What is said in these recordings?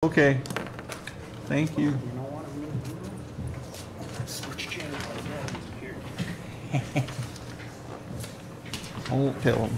Okay, thank you. Switch chairs like here. I won't tell them.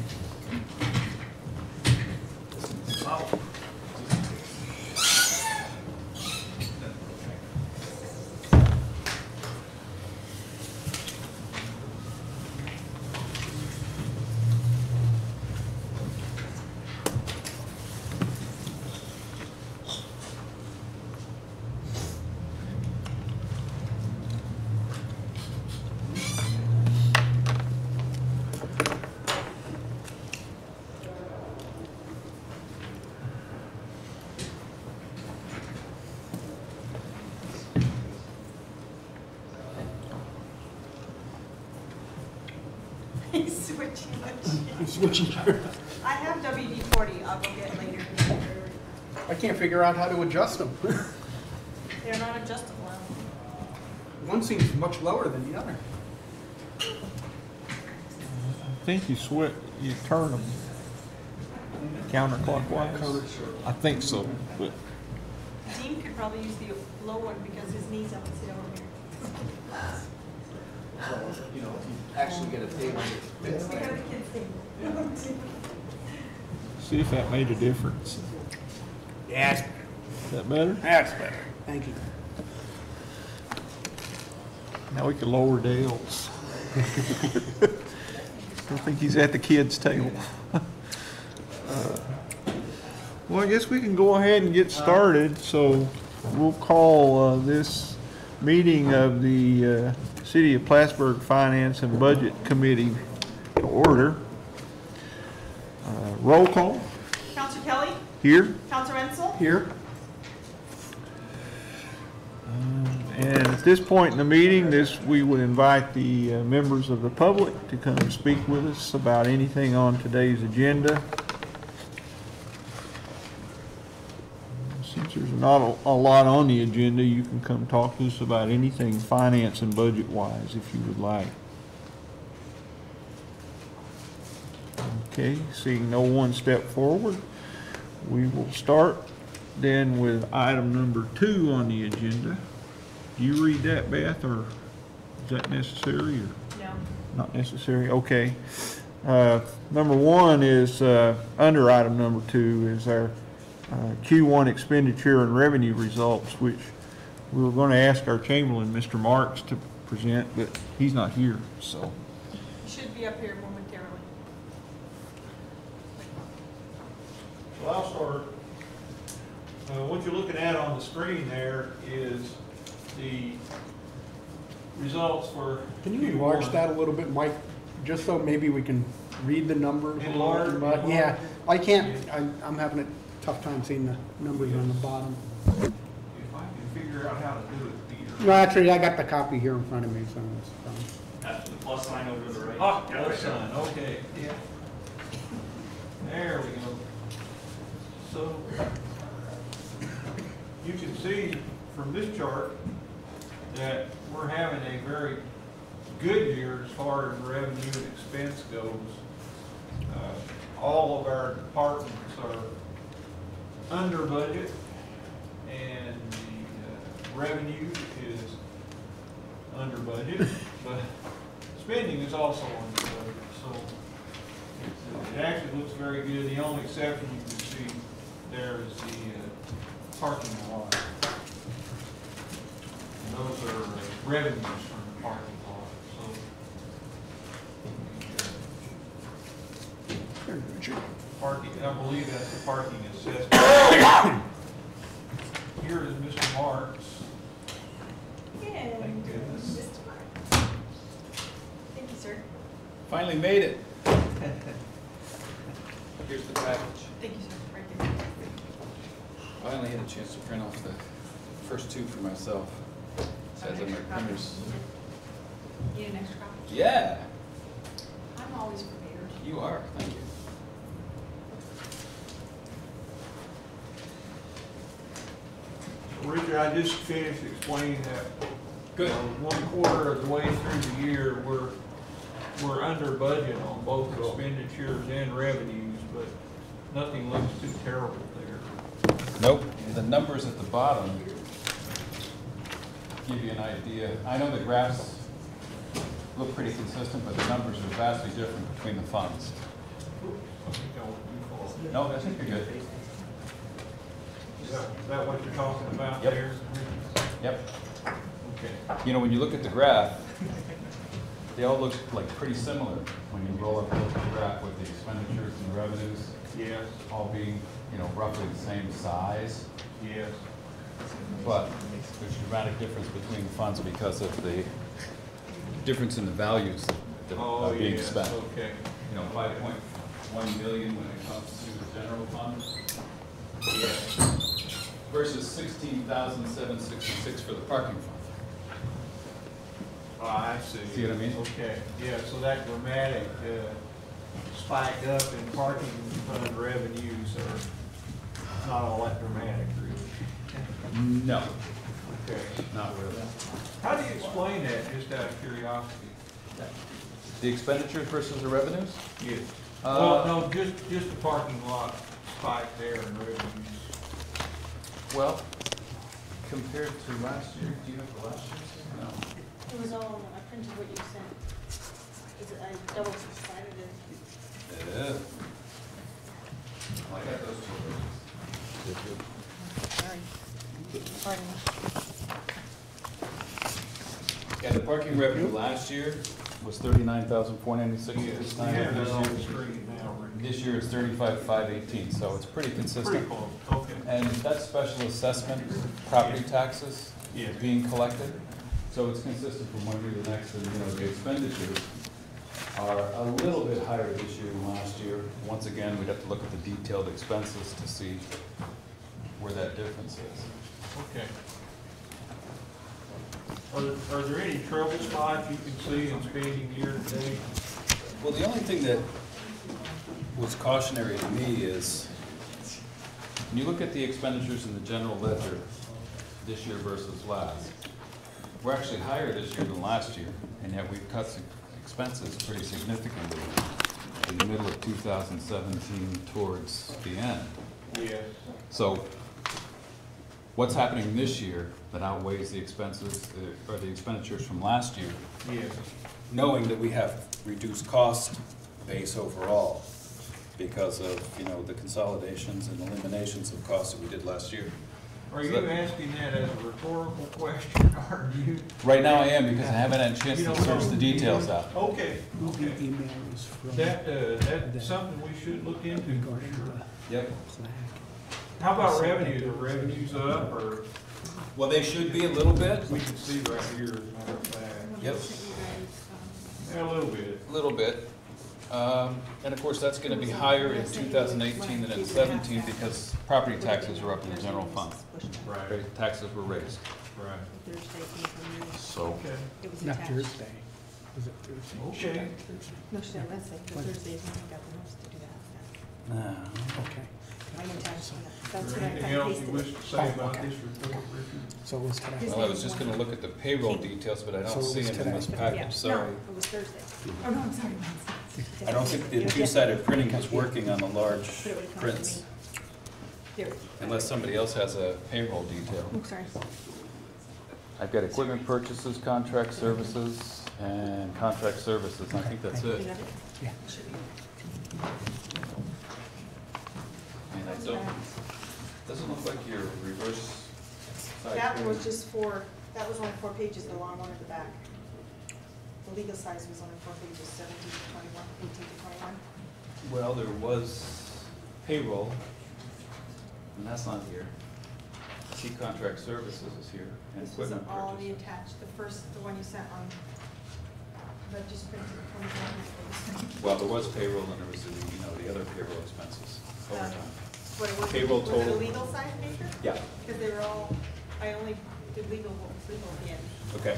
He's switching. Switching chairs. I have WD-40, I'll go get later. I can't figure out how to adjust them. They're not adjustable. One seems much lower than the other. I think you turn them counterclockwise. I think so, but Dean could probably use the low one because his knees up and sit over here. So, you know, if you actually get a table that fits We there. have the kids thing. see if that made a difference. Yeah, Is that better? that's better. Thank you. Now we can lower Dale's. I think he's at the kids' table. Well, I guess we can go ahead and get started. So we'll call this meeting of the City of Plattsburgh Finance and Budget Committee to order. Roll call. Counselor Kelly? Here. Counselor Ensel? Here. And at this point in the meeting, we would invite the members of the public to come speak with us about anything on today's agenda. Since there's not a lot on the agenda, you can come talk to us about anything finance and budget-wise if you would like. Okay, seeing no one step forward, we will start then with item number 2 on the agenda. Do you read that, Beth, or is that necessary or No. not necessary? Okay. Number 1 is, under item number 2 is our Q1 expenditure and revenue results, which we were going to ask our Chamberlain, Mr. Marks, to present, but he's not here, so. He should be up here momentarily. So I'll start. What you're looking at on the screen there is the results for Can you enlarge that a little bit, Mike? Just so maybe we can read the numbers. Enlarge? Yeah, I can't, I'm having a tough time seeing the numbers on the bottom. If I can figure out how to do it, Peter. No, actually, I got the copy here in front of me, so it's fine. That's the plus sign over to the right. Ah, plus sign, okay. Yeah. There we go. So, you can see from this chart that we're having a very good year as far as revenue and expense goes. All of our departments are under budget, and the revenue is under budget, but spending is also under budget. So it actually looks very good. The only exception you can see there is the parking lot. And those are revenues from the parking lot. So parking, I believe that's the parking assessment. Here is Mr. Marks. Yeah. Thank goodness. Mr. Mark. Thank you, sir. Finally made it. Here's the package. Thank you, sir. Right there. I only had a chance to print off the first 2 for myself. Says on my printers. Need an extra copy? Yeah, I'm always prepared. you are. Thank you. Richard, I just finished explaining that. Good. 1/4 of the way through the year, we're under budget on both expenditures and revenues, but nothing looks too terrible there. Nope. the numbers at the bottom give you an idea. I know the graphs look pretty consistent, but the numbers are vastly different between the funds. No, I think you're good. Is that what you're talking about Yep. there? Yep. Okay. You know, when you look at the graph, they all look like pretty similar when you roll up the graph with the expenditures and the revenues Yes, all being, you know, roughly the same size. yes. But there's a dramatic difference between the funds because of the difference in the values that Oh, are being yes, spent. okay. You know, 5.1 million when it comes to the general fund Yes. versus 16,766 for the parking fund. Oh, I see. See what I mean? Okay, yeah, so that dramatic spike up in parking fund revenues are not all that dramatic, really. No, Okay. not really. How do you explain that, just out of curiosity? The expenditures versus the revenues? Yes. Uh, Well, no, just the parking lot spike there in revenues. Well, compared to last year, do you have the last year's? No. It was all, I printed what you sent. I double sided it. Yeah. I got those two. Sorry. Pardon me. Yeah, the parking revenue last year was 39,496 at this time. Yeah, This they're on the year- screen now, Rick. This year is 35,518, so it's pretty Pretty consistent. close, okay. And that's special assessment, property taxes Yes. being collected. So it's consistent from one year to the next, and, you know, the expenditures are a little bit higher this year than last year. Once again, we'd have to look at the detailed expenses to see where that difference is. Okay. Are there any trouble spots you can see in spending year to date? Well, the only thing that was cautionary to me is, when you look at the expenditures in the general ledger this year versus last, we're actually higher this year than last year, and yet we've cut some expenses pretty significantly in the middle of 2017 towards the end. Yes. So what's happening this year that outweighs the expenses, or the expenditures from last year, Yes. knowing that we have reduced cost base overall because of, you know, the consolidations and eliminations of costs that we did last year. Are you asking that as a rhetorical question, or do you? right now I am, because I haven't had a chance You to don't search know? the details out. Okay, The okay. email is from That's something we should look into, for regarding sure. the Yep. plaque. How about revenue? Are revenues up, or Well, they should be a little bit. we can see right here, as a matter of fact? Yep. Yeah, a little bit. A little bit. And of course, that's gonna be higher in 2018 than in 17 because property taxes are up in the general fund. Right, Taxes were raised, right. so. Okay. It was Not attached. Thursday. Was it Thursday? Okay. Thursday. No, she said Wednesday, but Thursdays when I got the notes to do that. No. Okay. I attached that. Is That's there what I anything else you pasted wish it. to say about okay. this report, Richard? So it was today. Well, I was just gonna look at the payroll details, but I So don't it see was them in this today. Yeah, package, no, sorry. it was Thursday. Oh, no, I'm sorry, Wednesday. I don't think the two-sided printing was working on the large But it would've come to prints, me. There. Unless somebody else has a payroll detail. Oh, sorry. I've got equipment purchases, contract services, and contract services, I think that's Is it. that it? Yeah. Should be. And I don't, doesn't look like your reverse side. That here. was just that was only 4 pages, the long one at the back. The legal size was only 4 pages, 17 to 21, 18 to 21. Well, there was payroll, and that's not here. See, contract services is here, and This was equipment all the purchase. attached, the one you sent on, but just printed the 21. Well, there was payroll, and there was, the, you know, the other payroll expenses, overtime. What it was, Payroll was it total. a legal size paper? Yeah, Because they were all, I only did legal at the end. okay.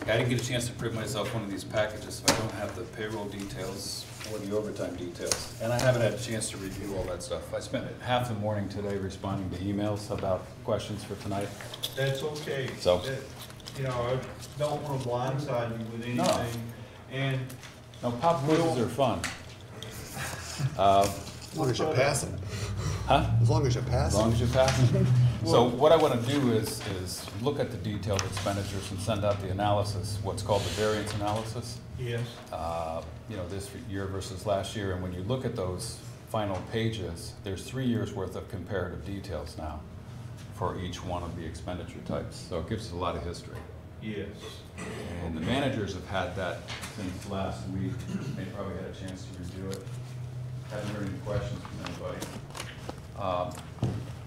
I didn't get a chance to print myself one of these packages, so I don't have the payroll details or the overtime details. and I haven't had a chance to review all that stuff. I spent half the morning today responding to emails about questions for tonight. That's okay. So- You know, I don't want to blindside you with No. anything, and No, pop quizzes are fun. As long as you pass them. Huh? As long as you As pass long it. as you pass it. So what I want to do is look at the detailed expenditures and send out the analysis, what's called the variance analysis. Yes. You know, this year versus last year, and when you look at those final pages, there's 3 years worth of comparative details now for each one of the expenditure types. So it gives us a lot of history. Yes. And the managers have had that since last week. They probably had a chance to review it. Haven't heard any questions from anybody.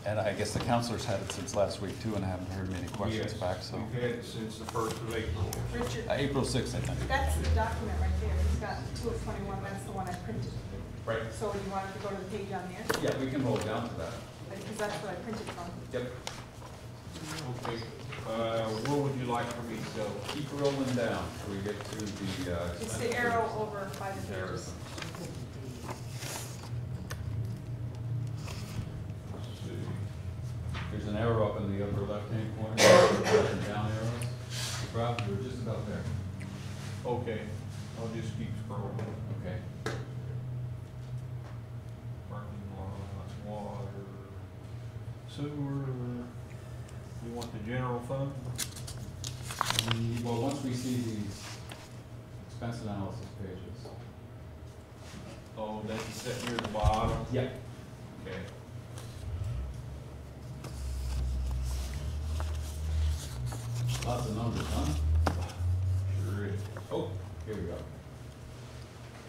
And I guess the counselors had it since last week too, and I haven't heard many questions Yes, back, so. we've had it since the 1st of April. Richard, April 6th, I think. that's the document right there. It's got 2 of 21, that's the one I printed. Right. So you wanted to go to the page on there? Yeah, we can roll down to that. Because that's what I printed from. Yep. Okay, where would you like for me to go? Keep rolling down till we get to the, It's the arrow over 5 pages. Let's see. There's an arrow up in the upper left-hand corner, down arrows. Rob, we're just about there. Okay, I'll just keep scrolling. Okay. Parking lot, water, sewer. You want the general fund? Well, once we see these expense analysis pages. Oh, that's set near the bottom? Yeah. Okay. Lots of numbers, huh? Sure is. Oh, here we go.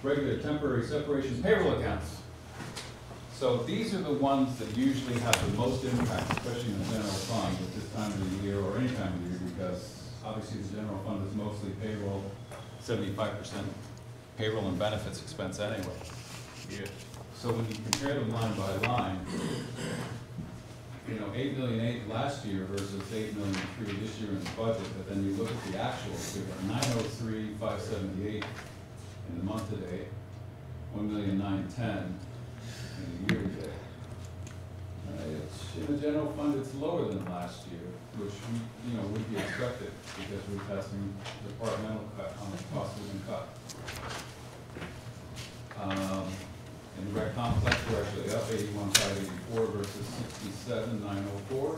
Regular temporary separation payroll accounts. So these are the ones that usually have the most impact, especially in the general fund at this time of the year or any time of the year, because obviously the general fund is mostly payroll, 75% payroll and benefits expense anyway. Yes. So when you compare them line by line, you know, 8,000,008 last year versus 8,000,003 this year in the budget, but then you look at the actuals, we've got 903,578 in the month to date, 1,910,000 in the year to date. In the general fund, it's lower than last year, which you know would be expected because we've had some departmental cut on the cost of living cut. In the rec complex, we're actually up 81,584 versus 67,904.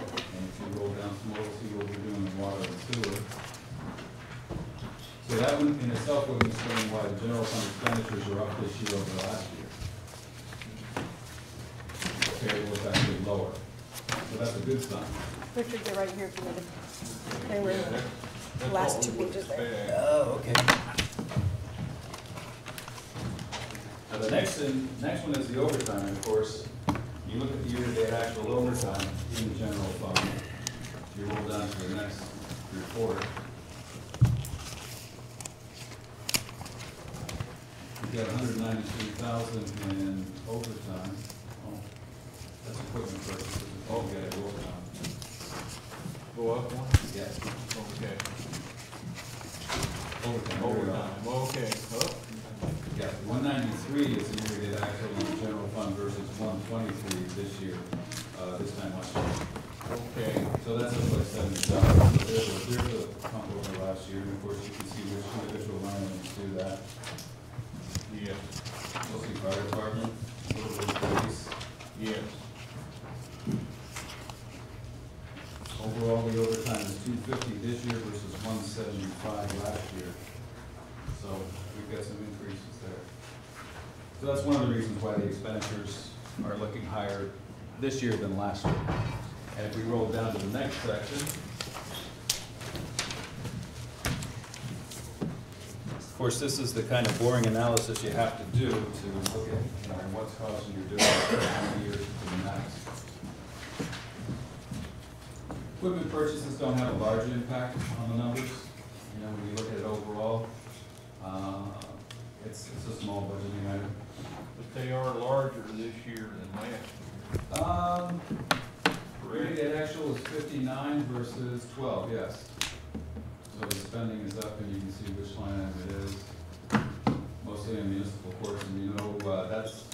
And if you roll down some more, we'll see what we're doing in water and sewer. So that one in itself would explain why the general fund expenditures are up this year over last year. Payroll is actually lower, so that's a good sign. Richard, they're right here for me. They were Yeah, the last 2 pages there. there. Oh, okay. Now, the next one is the overtime, and of course, you look at the year-to-date actual overtime in the general fund. You roll down to the next report. We've got 193,000 in overtime. Oh, that's equipment purchases. Oh, we got it overtime. Go up one? Yes. Okay. Overtime. Overtime, okay. Oh, Yeah, 193 is the year-to-date actual in the general fund versus 123 this year, this time last year. okay. So that's up like 70,000. So there's a pump over last year, and of course you can see which individual line items do that. Yes, We'll see fire department, a little bit of police. yes. Overall, the overtime is 250 this year versus 175 last year. So we've got some increases there. So that's one of the reasons why the expenditures are looking higher this year than last year. And if we roll down to the next section, Of course, this is the kind of boring analysis you have to do to look at, you know, what's causing you doing from year to the next. Equipment purchases don't have a large impact on the numbers. You know, when you look at it overall, it's a small budgeting item. But they are larger this year than last year. It actual is 59 versus 12, yes. So the spending is up, and you can see which line item it is. Mostly in municipal courts, and you know that's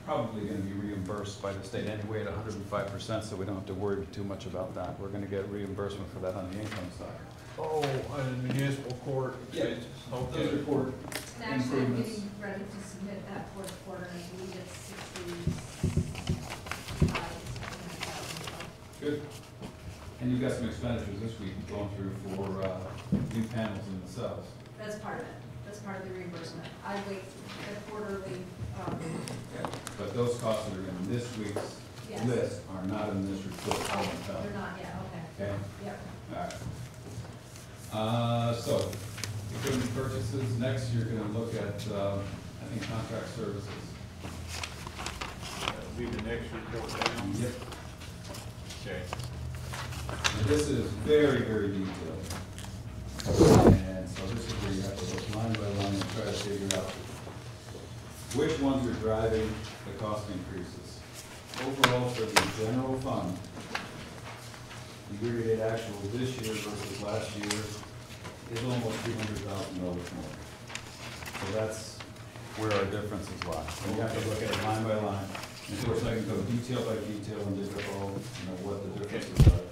probably going to be reimbursed by the state anyway at 105%, so we don't have to worry too much about that. We're going to get reimbursement for that on the income side. Oh, municipal court Yeah. expenses, Those okay. report And actually, I'm improvements. getting ready to submit that fourth quarter, and I believe it's 65,000. Good. And you've got some expenditures this week going through for new panels in the cells. That's part of it. That's part of the reimbursement. I wait the quarterly, But those costs that are in this week's Yes. list are not in this report. oh, they're not yet, okay. Okay, Yep. all right. So, equipment purchases, next you're gonna look at, I think, contract services. That'll be the next report down. Yep. Okay. And this is very, very detailed. And so this is where you have to look line by line and try to figure out which ones are driving the cost increases. Overall, for the general fund, the year-to-date actual this year versus last year is almost $200,000 more. So that's where our differences lie. And you have to look at it line by line. And of course, I can go detail by detail and look at all, what the differences are.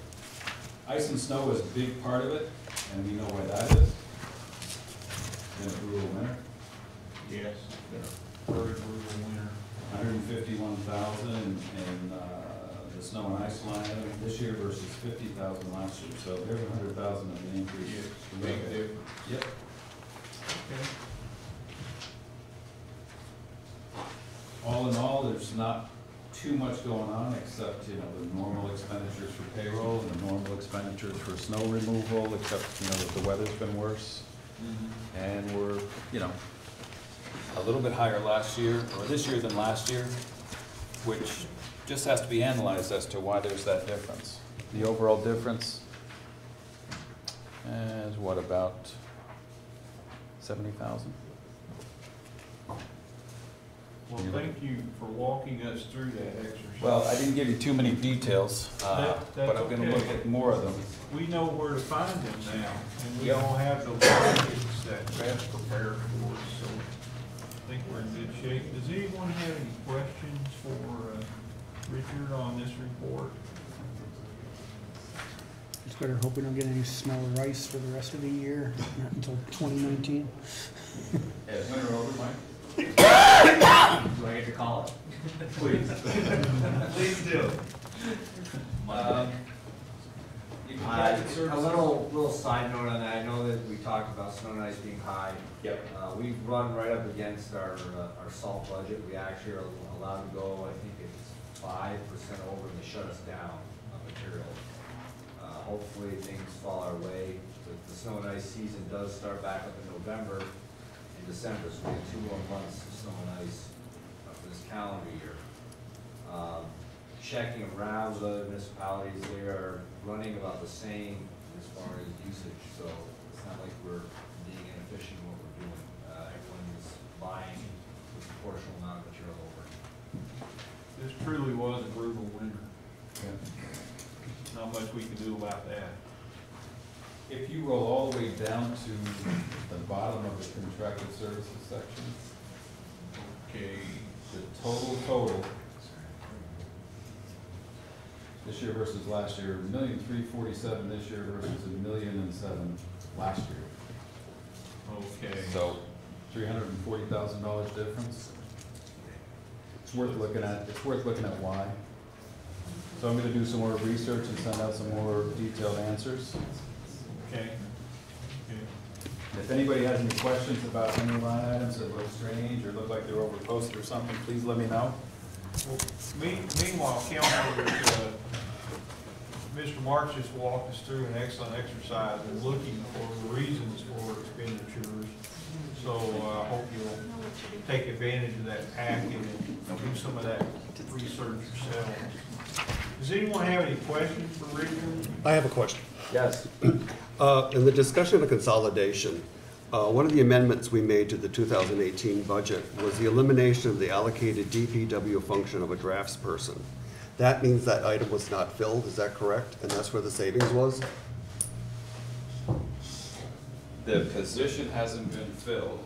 Ice and snow is a big part of it, and we know why that is. In a brutal winter. Yes, very brutal winter. 151,000 in the snow and ice line this year versus 50,000 last year. So there's 100,000 of an increase. Yes, big difference. Yep. Okay. All in all, there's not too much going on except, the normal expenditures for payroll and the normal expenditures for snow removal, except, that the weather's been worse. And we're, a little bit higher last year, or this year than last year, which just has to be analyzed as to why there's that difference. The overall difference is what, about 70,000? Well, thank you for walking us through that exercise. Well, I didn't give you too many details, but That's I'm gonna okay. look at more of them. We know where to find them now, and we Yep. all have the logics that best prepare for us, so I think we're in good shape. Does anyone have any questions for Richard on this report? Just better hope we don't get any snow or ice for the rest of the year, not until 2019. Is winter over, Mike? Do I get to call it? Please. Please do. You can catch it, A services? little side note on that, I know that we talked about snow and ice being high. Yep. We've run right up against our salt budget. We actually are allowed to go, I think it's 5% over, and they shut us down on material. Hopefully things fall our way. The snow and ice season does start back up in November and December, so we have 2 more months of snow and ice for this calendar year. Checking around with other municipalities, they are running about the same as far as usage, so it's not like we're being inefficient in what we're doing. Everyone is buying a proportional amount of material over. This truly was a brutal winter. Okay. Not much we can do about that. If you roll all the way down to the bottom of the contracted services section, Okay, the total, this year versus last year, $1,347,000 this year versus $1,007,000 last year. okay. So, $340,000 difference. It's worth looking at, why. So I'm gonna do some more research and send out some more detailed answers. Okay. Okay. If anybody has any questions about any line items that look strange or look like they're overposted or something, please let me know. Well, meanwhile, Councilor, Mr. March just walked us through an excellent exercise in looking for the reasons for expenditures. So I hope you'll take advantage of that packet and do some of that research yourself. Does anyone have any questions for Richard? I have a question. Yes. In the discussion of consolidation, one of the amendments we made to the 2018 budget was the elimination of the allocated DPW function of a draftsperson. That means that item was not filled, is that correct? And that's where the savings was? The position hasn't been filled.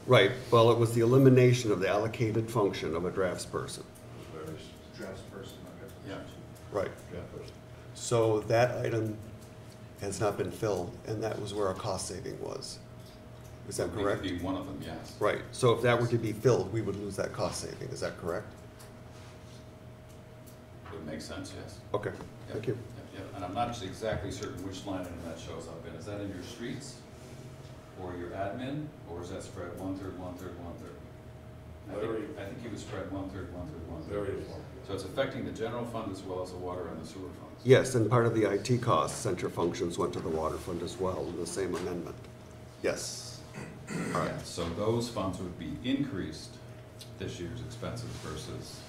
Right, well, it was the elimination of the allocated function of a draftsperson. Draftsperson, okay. Yeah. Right. So that item has not been filled, and that was where our cost saving was. Is that It correct? could be one of them, yes. Right, so if that were to be filled, we would lose that cost saving, is that correct? Would make sense, yes. Okay, thank you. Yep, yep. And I'm not exactly certain which line item that shows up in. Is that in your streets? Or your admin? Or is that spread 1/3, 1/3, 1/3? I think he was spread 1/3, 1/3, 1/3. So it's affecting the general fund as well as the water and the sewer funds. Yes, and part of the IT costs, center functions went to the water fund as well in the same amendment. Yes. All right. Yeah, so those funds would be increased this year's expenses versus,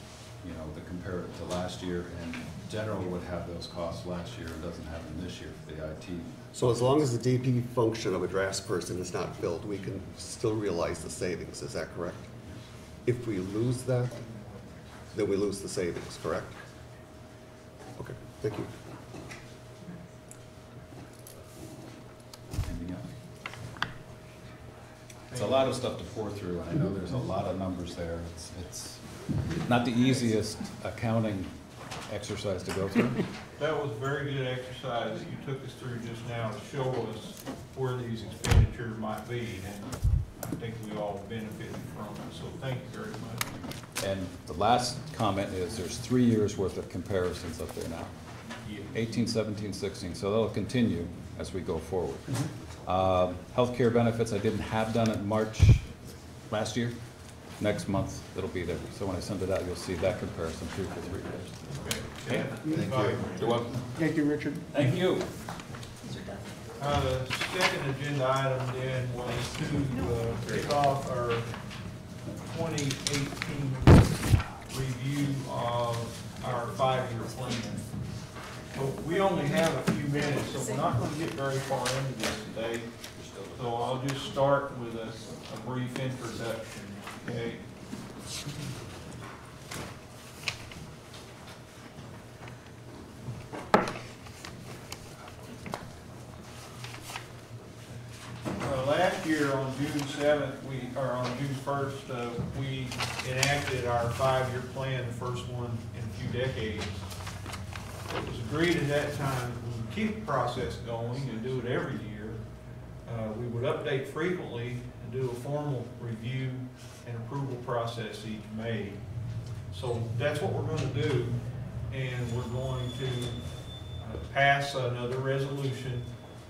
you know, the comparative to last year. And general would have those costs last year and doesn't have them this year for the IT. So as long as the DP function of a draftsperson is not filled, we can still realize the savings, is that correct? If we lose that, then we lose the savings, correct? Okay, thank you. Anything else? It's a lot of stuff to pour through, and I know there's a lot of numbers there. It's not the easiest accounting exercise to go through. That was a very good exercise that you took us through just now to show us where these expenditures might be, and I think we all benefited from it, so thank you very much. And the last comment is there's 3 years worth of comparisons up there now. 18, 17, 16, so that'll continue as we go forward. Healthcare benefits I didn't have done in March last year. Next month, it'll be there. So when I send it out, you'll see that comparison too for 3 years. Okay. Thank you. You're welcome. Thank you, Richard. Thank you. The second agenda item then was to kick off our 2018 review of our 5-year plan. So we only have a few minutes, so we're not going to get very far into this today. So I'll just start with a brief introduction, okay? Last year on June 7th, on June 1st, we enacted our 5-year plan, the first one in a few decades. It was agreed at that time that we would keep the process going and do it every year. We would update frequently and do a formal review and approval process each May. So that's what we're going to do, and we're going to pass another resolution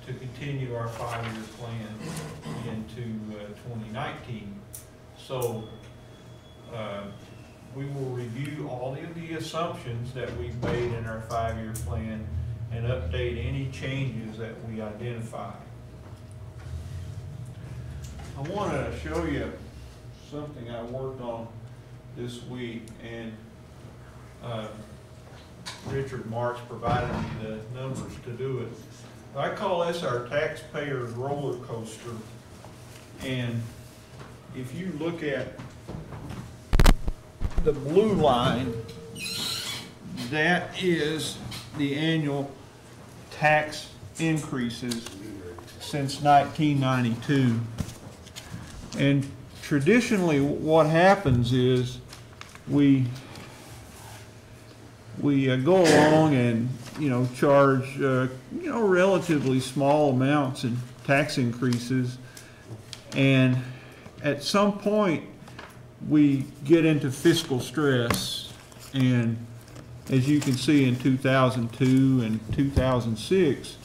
to continue our 5-year plan into 2019. So we will review all of the assumptions that we've made in our 5-year plan and update any changes that we identify. I want to show you something I worked on this week, and Richard Marks provided me the numbers to do it. I call this our taxpayer's roller coaster, and if you look at the blue line, that is the annual tax increases since 1992. And traditionally what happens is we go along and charge relatively small amounts in tax increases, and at some point we get into fiscal stress, and as you can see in 2002 and 2006,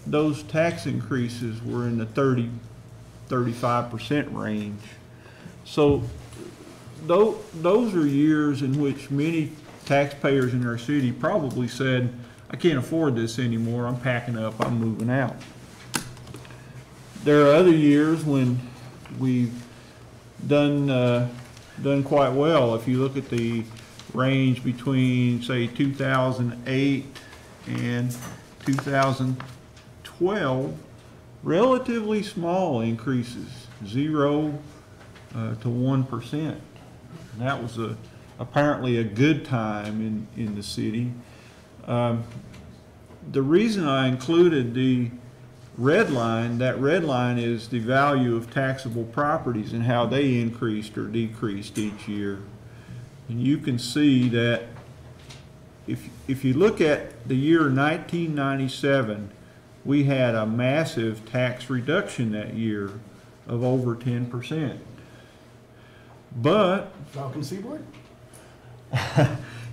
those tax increases were in the 35% range. So those are years in which many taxpayers in our city probably said, I can't afford this anymore, I'm packing up, I'm moving out. There are other years when we've done quite well. If you look at the range between, say, 2008 and 2012, relatively small increases, 0 to 1%. And that was apparently a good time in the city. The reason I included the red line, that red line is the value of taxable properties and how they increased or decreased each year. And you can see that if you look at the year 1997, we had a massive tax reduction that year of over 10%. But Falcon Seaboard?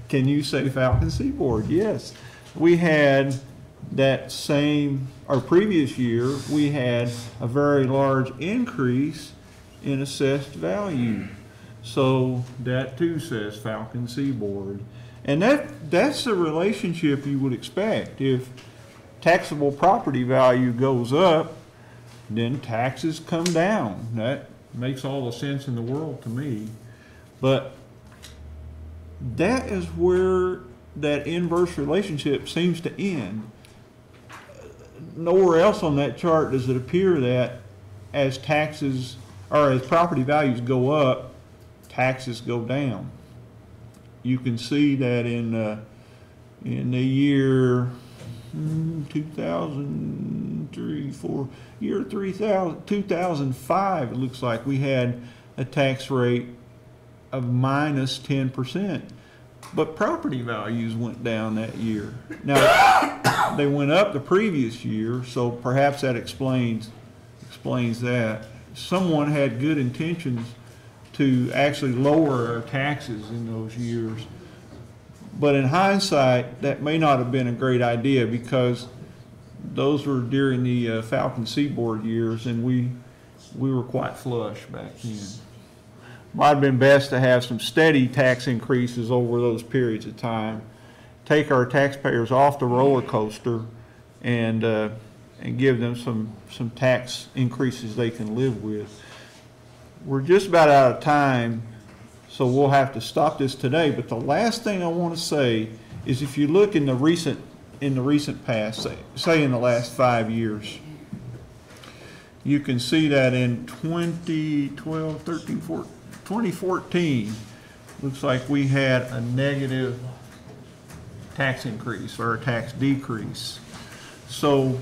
can you say Falcon Seaboard? Yes. We had that same, our previous year, we had a very large increase in assessed value. So that too says Falcon Seaboard. And that's the relationship you would expect. If taxable property value goes up, then taxes come down. That makes all the sense in the world to me. But that is where that inverse relationship seems to end. Nowhere else on that chart does it appear that as taxes, or as property values go up, taxes go down. You can see that in the year 2005, it looks like we had a tax rate of minus 10%, but property values went down that year. Now, they went up the previous year, so perhaps that explains that. Someone had good intentions to actually lower our taxes in those years. But in hindsight, that may not have been a great idea because those were during the Falcon Seaboard years, and we were quite flush back then. Might have been best to have some steady tax increases over those periods of time, take our taxpayers off the roller coaster, and give them some tax increases they can live with. We're just about out of time, so we'll have to stop this today. But the last thing I want to say is, if you look in the recent past, say in the last 5 years, you can see that in 2012, 13, 14, 2014, looks like we had a negative tax increase or a tax decrease. So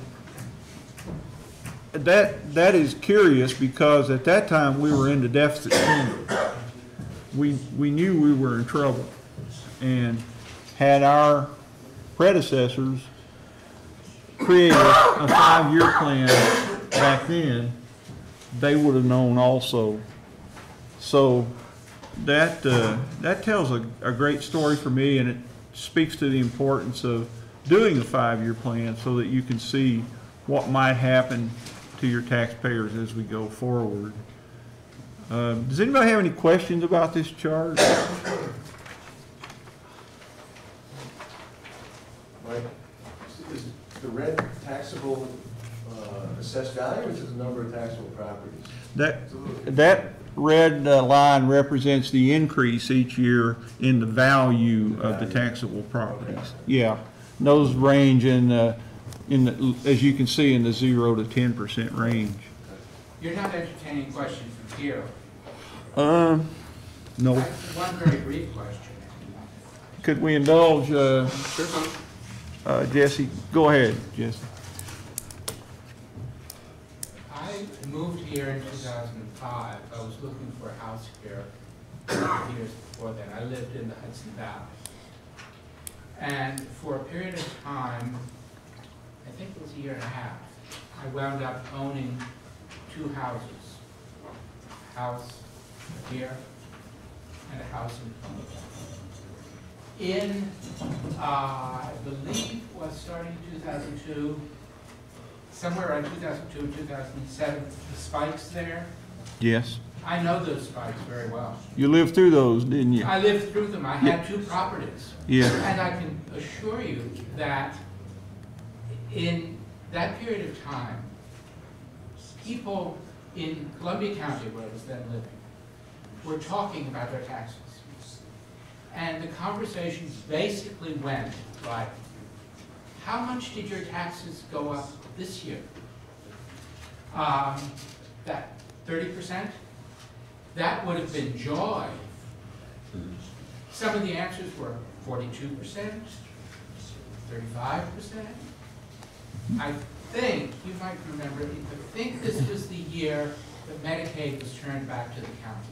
that is curious, because at that time we were into deficit spending. We knew we were in trouble, and had our predecessors created a 5-year plan back then, they would have known also. So that tells a great story for me, and it speaks to the importance of doing a 5-year plan so that you can see what might happen to your taxpayers as we go forward. Does anybody have any questions about this chart? Mike, is the red taxable assessed value, or is it the number of taxable properties? That red line represents the increase each year in the value of the taxable properties. Okay. Yeah, and those range in the, as you can see, in the 0 to 10% range. You're not entertaining questions from here. No. One very brief question. Could we indulge Jesse? Go ahead, Jesse. I moved here in 2005. I was looking for a house here years before then. I lived in the Hudson Valley. And for a period of time, I think it was a year and a half, I wound up owning 2 houses. A house here and a house in Plymouth. In, I believe, was starting 2002, somewhere around 2002 and 2007, the spikes there. Yes. I know those spikes very well. You lived through those, didn't you? I lived through them. I had 2 properties. Yeah. And I can assure you that in that period of time, people in Columbia County, where I was then living, were talking about their taxes. And the conversations basically went like, how much did your taxes go up this year? That 30%? That would have been joy. Some of the answers were 42%, 35%. I think, you might remember, I think this was the year that Medicaid was turned back to the counties.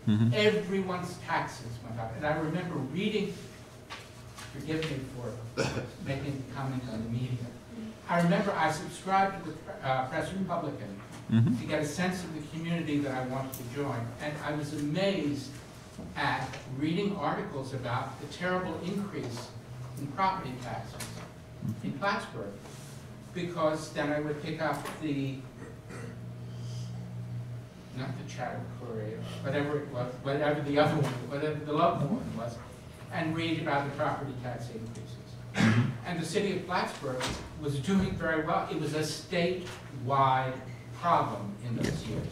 Mm-hmm. Everyone's taxes went up. And I remember reading, forgive me for making a comment on the media, I remember I subscribed to the Press Republican to get a sense of the community that I wanted to join. And I was amazed at reading articles about the terrible increase in property taxes in Plattsburgh. Because then I would pick up not the Chatham Courier, whatever it was, whatever the other one, whatever the local one was, and read about the property tax increases. And the city of Plattsburgh was doing very well. It was a statewide problem in those years.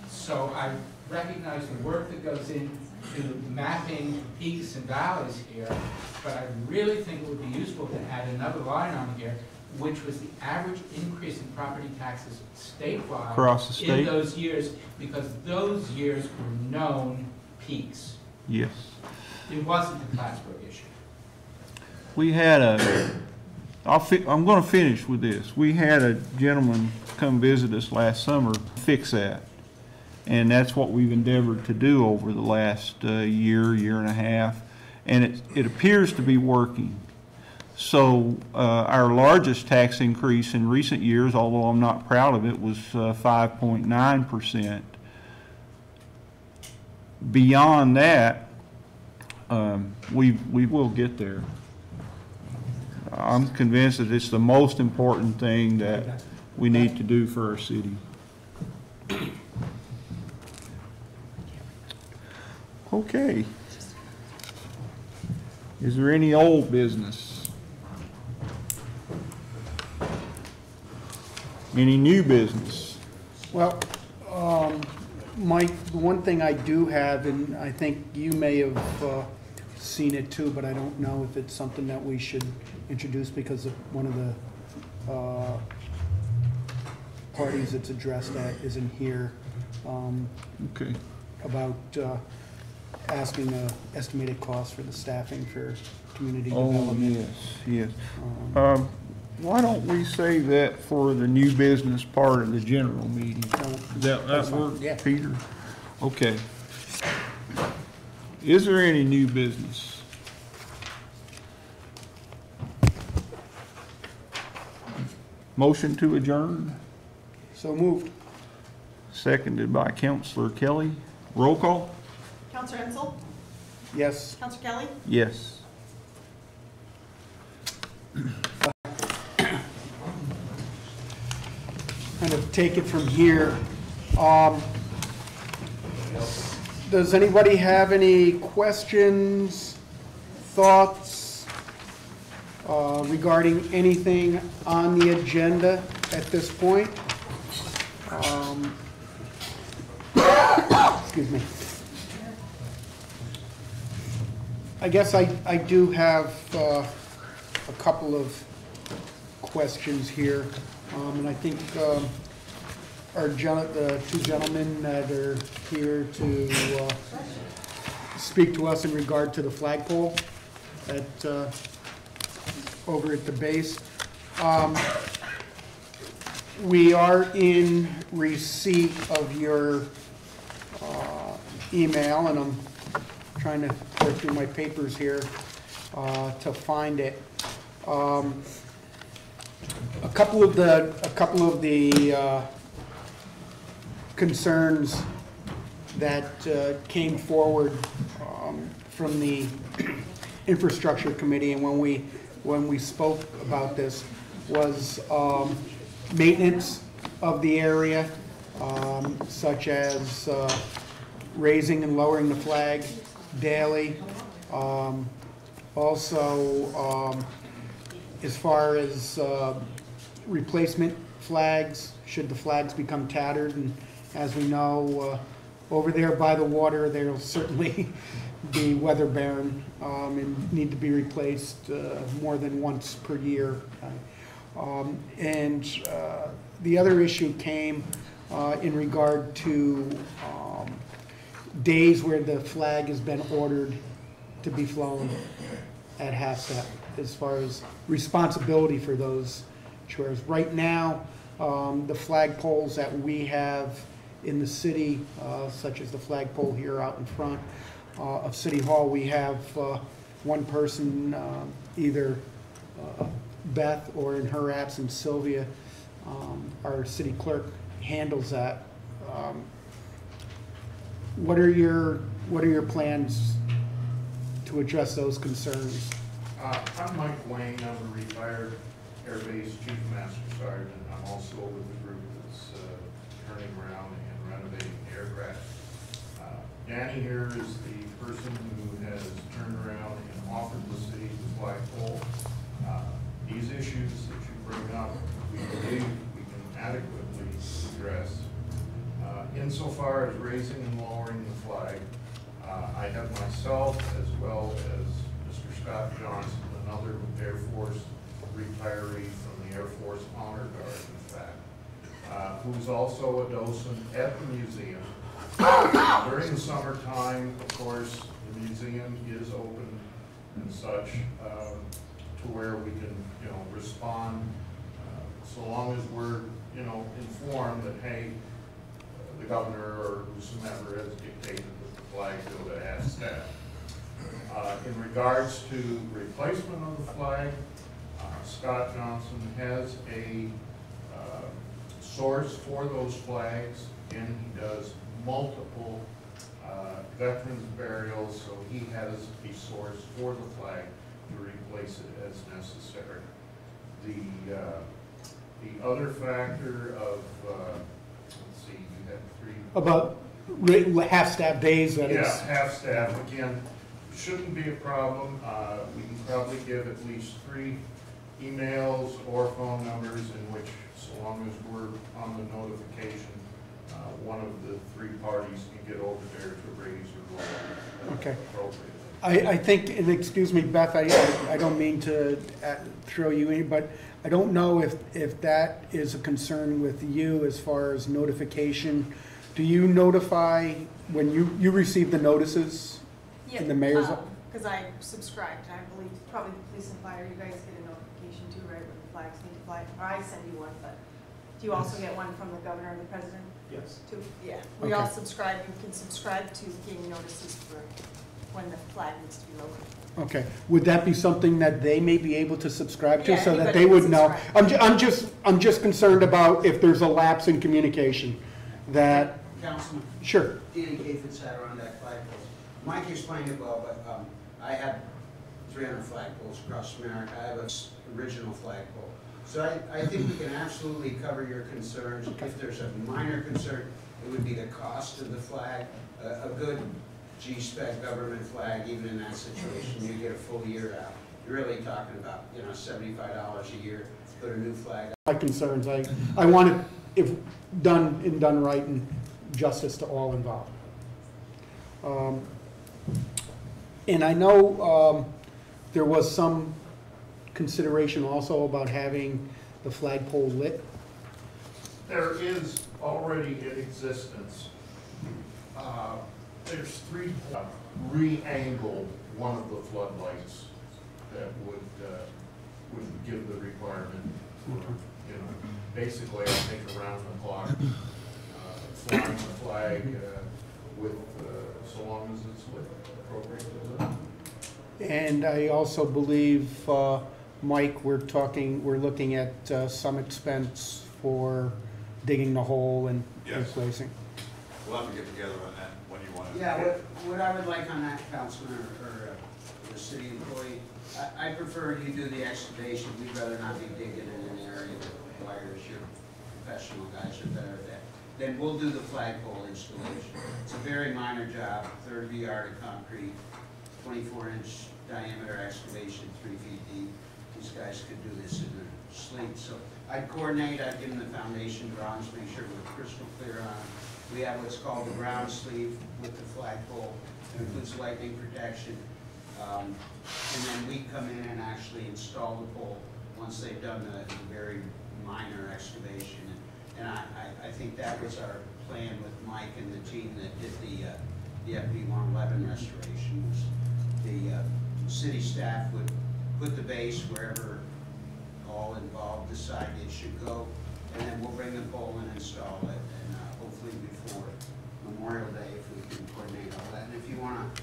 So I recognize the work that goes into mapping peaks and valleys here, but I really think it would be useful to add another line on here, which was the average increase in property taxes statewide Across the state? in those years, because those years were known peaks. Yes. It wasn't the Plattsburgh issue. We had I'm going to finish with this. We had a gentleman come visit us last summer, fix that. And that's what we've endeavored to do over the last year and a half. And it appears to be working. So our largest tax increase in recent years, although I'm not proud of it, was 5.9%. Beyond that, we will get there. I'm convinced that it's the most important thing that we need to do for our city. Okay. Is there any old business? Any new business? Well, Mike, the one thing I do have, and I think you may have seen it too, but I don't know if it's something that we should introduce because of one of the parties it's addressed at isn't here. Okay. About asking the estimated cost for the staffing for community Oh, development. yes. Why don't we save that for the new business part of the general meeting? That work, yeah. Peter? Okay. Is there any new business? Motion to adjourn, So moved. seconded by Councilor Kelly. Roll call? Counselor Hensel? Yes. Counselor Kelly? Yes. Kind of take it from here. Does anybody have any questions, thoughts regarding anything on the agenda at this point? Excuse me. I guess I do have a couple of questions here, and I think the two gentlemen that are here to speak to us in regard to the flagpole at over at the base. We are in receipt of your email, and I'm trying to go through my papers here to find it. A couple of the concerns that came forward from the infrastructure committee, and when we spoke about this, was maintenance of the area, such as raising and lowering the flag daily. Also, as far as replacement flags, should the flags become tattered, and as we know, over there by the water, they'll certainly be weather-bearing and need to be replaced more than once per year. And the other issue came in regard to days where the flag has been ordered to be flown at HACCP, as far as responsibility for those chores. Right now, the flagpoles that we have in the city, such as the flagpole here out in front of City Hall, we have one person either Beth, or in her absence, Sylvia, our city clerk, handles that. What are your plans to address those concerns? I'm Mike Wayne, I'm a retired Air Base Chief Master Sergeant. I'm also with the group that's turning around and renovating aircraft. Danny here is the person who has turned around and offered the city the flagpole. These issues that you bring up, we believe we can adequately address. Insofar as raising and lowering the flag, I have myself, as well as Mr. Scott Johnson, another Air Force retiree from the Air Force Honor Guard, in fact, who's also a docent at the museum. During the summertime, of course, the museum is open and such, to where we can, respond, so long as we're, informed that, hey, the governor or whomever has dictated that the flag go to half-staff. In regards to replacement of the flag, Scott Johnson has a source for those flags, and he does multiple veterans burials, so he has a source for the flag to replace it as necessary. The other factor of, let's see, you had three. About half-staff days, that is. Yeah, half-staff, again, shouldn't be a problem. We can probably give at least 3 emails or phone numbers in which, so long as we're on the notification, one of the 3 parties can get over there to raise or lower Okay. appropriately. I think, and excuse me, Beth, I don't mean to throw you in, but I don't know if that is a concern with you as far as notification. Do you notify when you receive the notices in the mayor's? Because I subscribed, I believe, probably the police and fire, you guys get a notification too, right, when the flags need to fly? Or I send you one, but do you also get one from the governor or the president? Yes. Too? Yeah, we all Okay. subscribe, you can subscribe to getting notices for when the flag needs to be lowered. Okay, would that be something that they may be able to subscribe to, Yeah, so that anybody they would can know? subscribe. I'm just concerned about if there's a lapse in communication, that, Councilman, sure. Danny Cathey sat around that flagpole. Mike explained it well, but I have 300 flagpoles across America. I have an original flagpole. So I think we can absolutely cover your concerns. If there's a minor concern, it would be the cost of the flag. A good G-spec government flag, even in that situation, you get a full year out. You're really talking about, $75 a year to put a new flag up. My concerns, I want it, if done right, and justice to all involved. And I know there was some consideration also about having the flagpole lit. There is already in existence, there's 3 re-angle one of the floodlights that would give the requirement for, basically I think around the clock, flying the flag with, so long as it's lit, appropriately lit. And I also believe, Mike, we're looking at some expense for digging the hole and Yes. replacing. We'll have to get together on that when you want to. Yeah, what I would like on that, Councilman, or the city employee, I prefer you do the excavation. We'd rather not be digging in an area that requires your professional guys are better at that. Then we'll do the flagpole installation. It's a very minor job, 1/3 of a yard of concrete, 24-inch diameter excavation, 3 feet deep. These guys could do this in their sleep. So I'd coordinate, I'd give them the foundation drawings, make sure we're crystal clear on it. We have what's called the ground sleeve with the flagpole. It includes lightning protection. And then we come in and actually install the pole once they've done the very minor excavation. And I think that was our plan with Mike and the team that did the FB-111 restoration. Was the city staff would put the base wherever all involved decide it should go, and then we'll bring the pole and install it, and hopefully before Memorial Day, if we can coordinate all that. And if you want to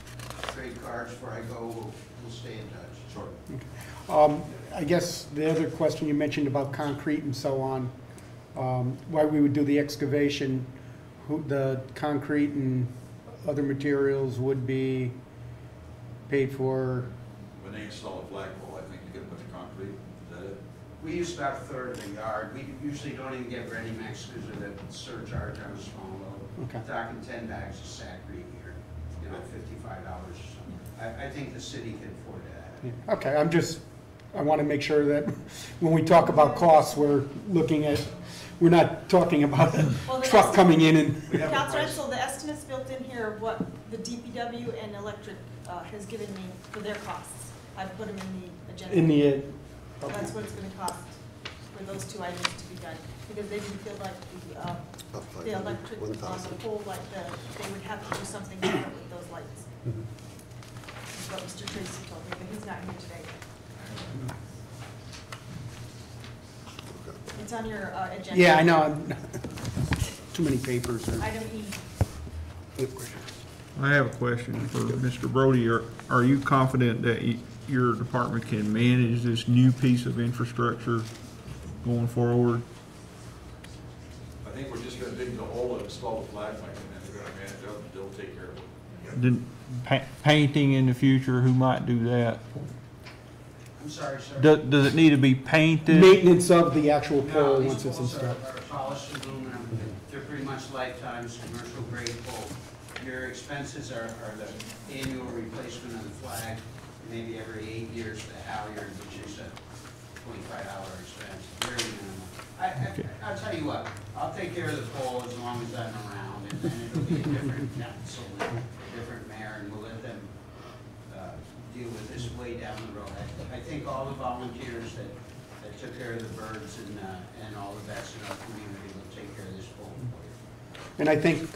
trade cards before I go, we'll stay in touch. Sure. I guess the other question you mentioned about concrete and so on, why we would do the excavation, the concrete and other materials would be paid for. When they install a flagpole, I think you get a bunch of concrete, is that it? We use about a third of the yard. We usually don't even get ready mix because of the surcharge on a small load. Okay. Talking 10 bags of saccharine here, you know, $55 or something. I think the city can afford that. Yeah, okay, I want to make sure that when we talk about costs, we're looking at, we're not talking about a Well, the truck coming in and. Councilor Edsel, the estimates built in here of what the DPW and electric has given me for their costs. I've put them in the agenda. In the, okay. That's what it's gonna cost for those two items to be done, because they didn't feel like the electric on the pole, like they would have to do something different with those lights. Mhm. That's what Mr. Tracy told me, but he's not here today. It's on your agenda. Yeah, I know, too many papers. Item E. I have a question for Mr. Brody. Are you confident that your department can manage this new piece of infrastructure going forward? I think we're just gonna dig the hole and install the flag pipe, and then they're gonna manage it up, and they'll take care of it. Then painting in the future, who might do that? I'm sorry, sir. Does it need to be painted? Maintenance of the actual No, pole these once it's poles installed. are polished aluminum. They're pretty much lifetimes, commercial grade pole. Your expenses are the annual replacement of the flag, maybe every 8 years the halyard, which is a $25 expense, very minimal. I'll tell you what, I'll take care of the pole as long as I'm around, and then it'll be a different council, and a different mayor, and we'll let them deal with this way down the road. I think all the volunteers that took care of the birds and all the vets in our community will take care of this pole for you. And I think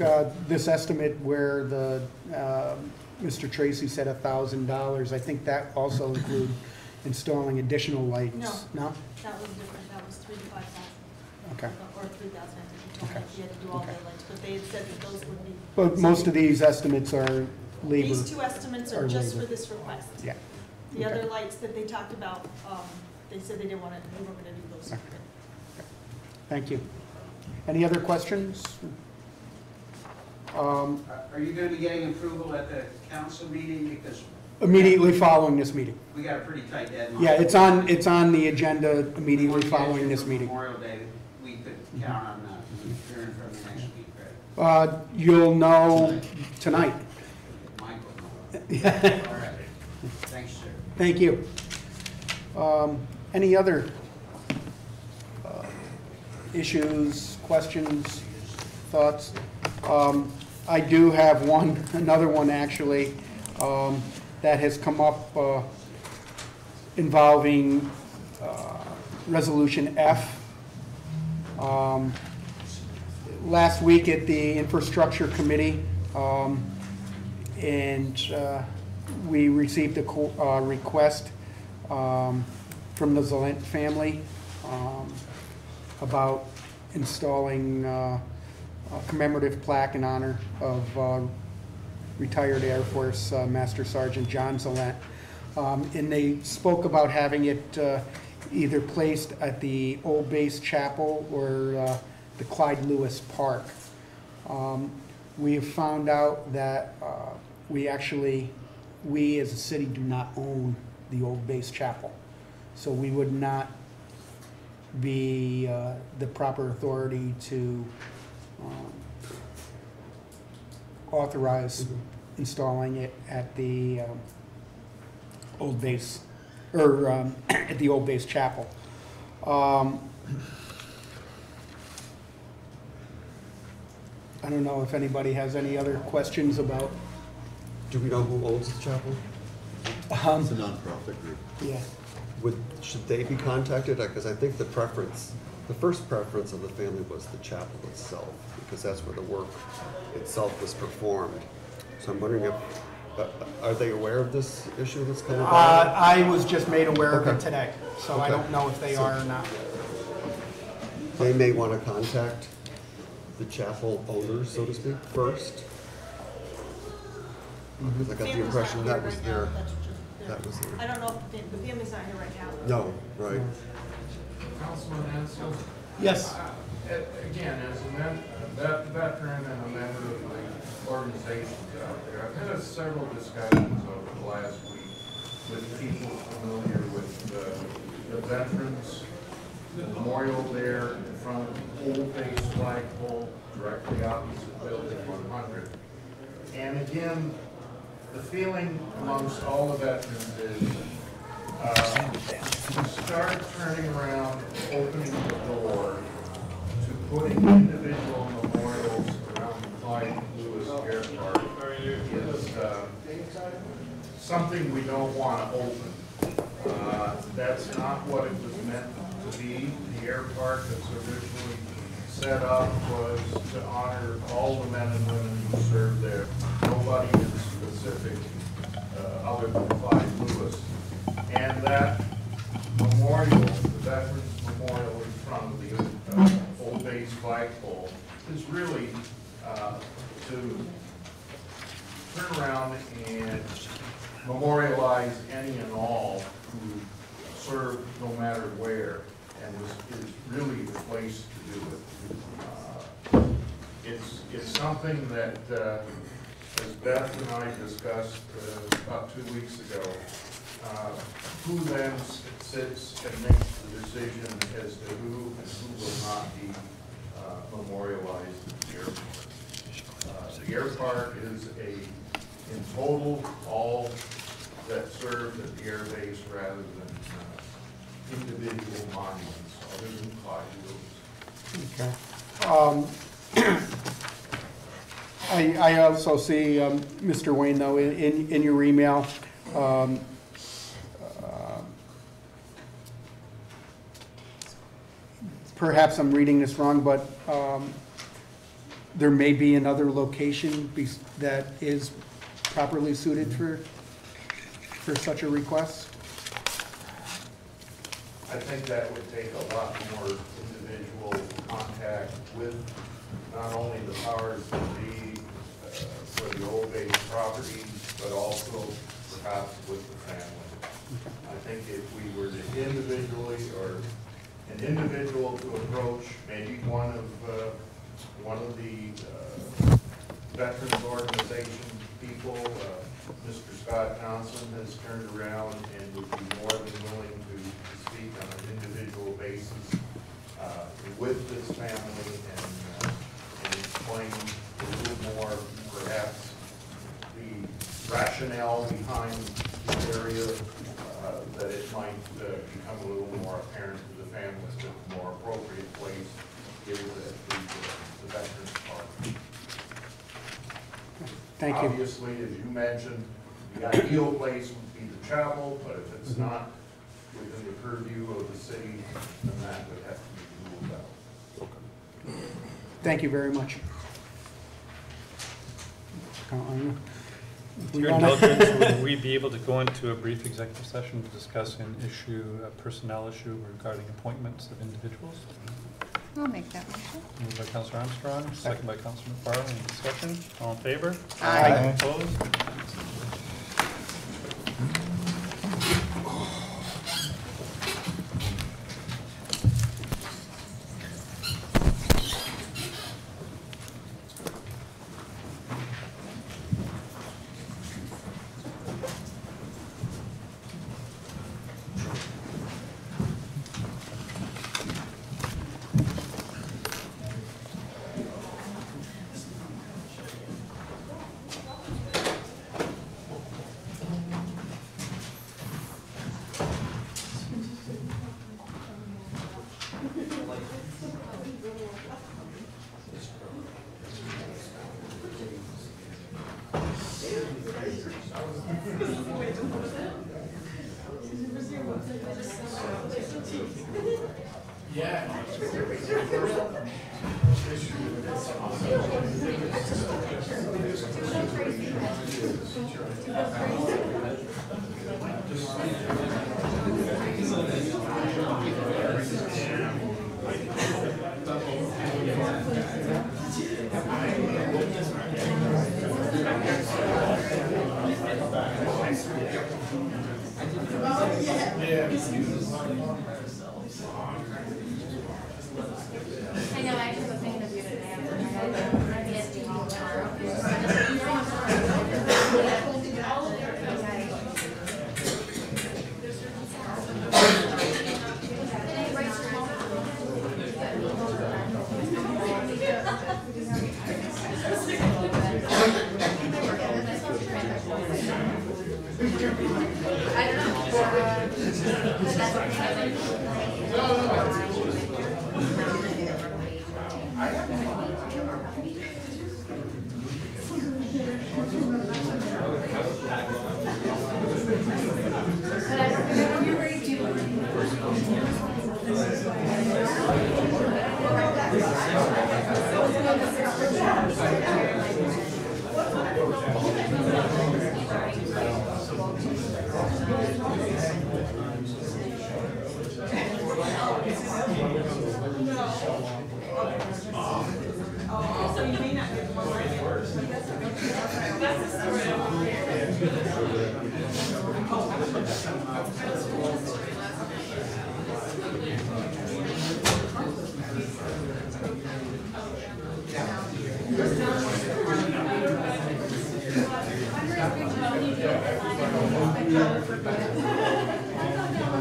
this estimate where the, Mr. Tracy said $1,000, I think that also include installing additional lights. No. No? That was different, that was 3,000 to 5,000. Okay. Or 3,000, I think you told me, Okay. if you had to do all Okay. the lights, but they had said that those would be. But most of these estimates are labor. These two estimates are or just for labor. this request. Yeah. The Okay. other lights that they talked about, they said they didn't want to, they weren't going to do those. Okay. Thank you. Any other questions? Are you gonna be getting approval at the council meeting, because Immediately following this meeting. we got a pretty tight deadline? Yeah, it's on the agenda We immediately want to get following you this for meeting. Memorial Day, we could count on hearing from you next week, right? You'll know tonight. Michael, no. All right. Thanks, sir. Thank you. Any other issues, questions, thoughts? I do have another one actually, that has come up involving Resolution F. Last week at the Infrastructure Committee, and we received a request from the Zalent family about installing a commemorative plaque in honor of retired Air Force Master Sergeant John Zalent. And they spoke about having it either placed at the Old Base Chapel or the Clyde Lewis Park. We have found out that we as a city do not own the Old Base Chapel. So we would not be the proper authority to authorize installing it at the Old Base, or at the Old Base Chapel. I don't know if anybody has any other questions about. Do we know who owns the chapel? It's a nonprofit group. Yeah. Should they be contacted? Because I think the first preference of the family was the chapel itself, because that's where the work itself was performed. So I'm wondering if, are they aware of this issue that's coming about? I was just made aware of it Okay. today, so I Okay. don't know if they are or not. They may want to contact the chapel owners, so to speak, first. Because I got the Family's impression not that here was right their. now. That was I don't know if the family's not here right now. No, right. Councilman Ansel? Yes. Again, as a veteran and a member of the organizations out there, I've had several discussions over the last week with people familiar with the veterans, the memorial there in front of the Old Base flagpole, directly opposite Building 100. And again, the feeling amongst all the veterans is start turning around, opening the door to putting individual memorials around the Clyde Lewis Airport is something we don't want to open. That's not what it was meant to be. The air park that's originally set up was to honor all the men and women who served there. Nobody in specific other than Clyde Lewis. And that memorial, the Veterans Memorial in front of the Old Base flagpole, is really to turn around and memorialize any and all who served no matter where, and is really the place to do it. It's something that, as Beth and I discussed about 2 weeks ago, who then sits and makes the decision as to who and who will not be memorialized at the airport. The airport is in total, all that served at the air base rather than individual monuments other than Clyde Lewis. Okay. I also see, Mr. Wayne, though, in your email, perhaps I'm reading this wrong, but there may be another location that is properly suited for such a request? I think that would take a lot more individual contact with not only the powers that be for the Old Base properties, but also perhaps with the family. I think if we were to individually, or an individual to approach, maybe one of the Veterans Organization people, Mr. Scott Johnson has turned around and would be more than willing to speak on an individual basis with this family and explain a little more, perhaps, the rationale behind the area, that it might become a little more apparent to the families that the more appropriate place is at the Veterans Park. Thank you. Obviously, as you mentioned, the ideal place would be the chapel, but if it's not within the purview of the city, then that would have to be ruled out. Thank you very much. With your indulgence, would we be able to go into a brief executive session to discuss a personnel issue regarding appointments of individuals? I'll make that motion. Moved by Councilor Armstrong, second by Councilor McFarland. Any discussion? All in favor? Aye. Opposed?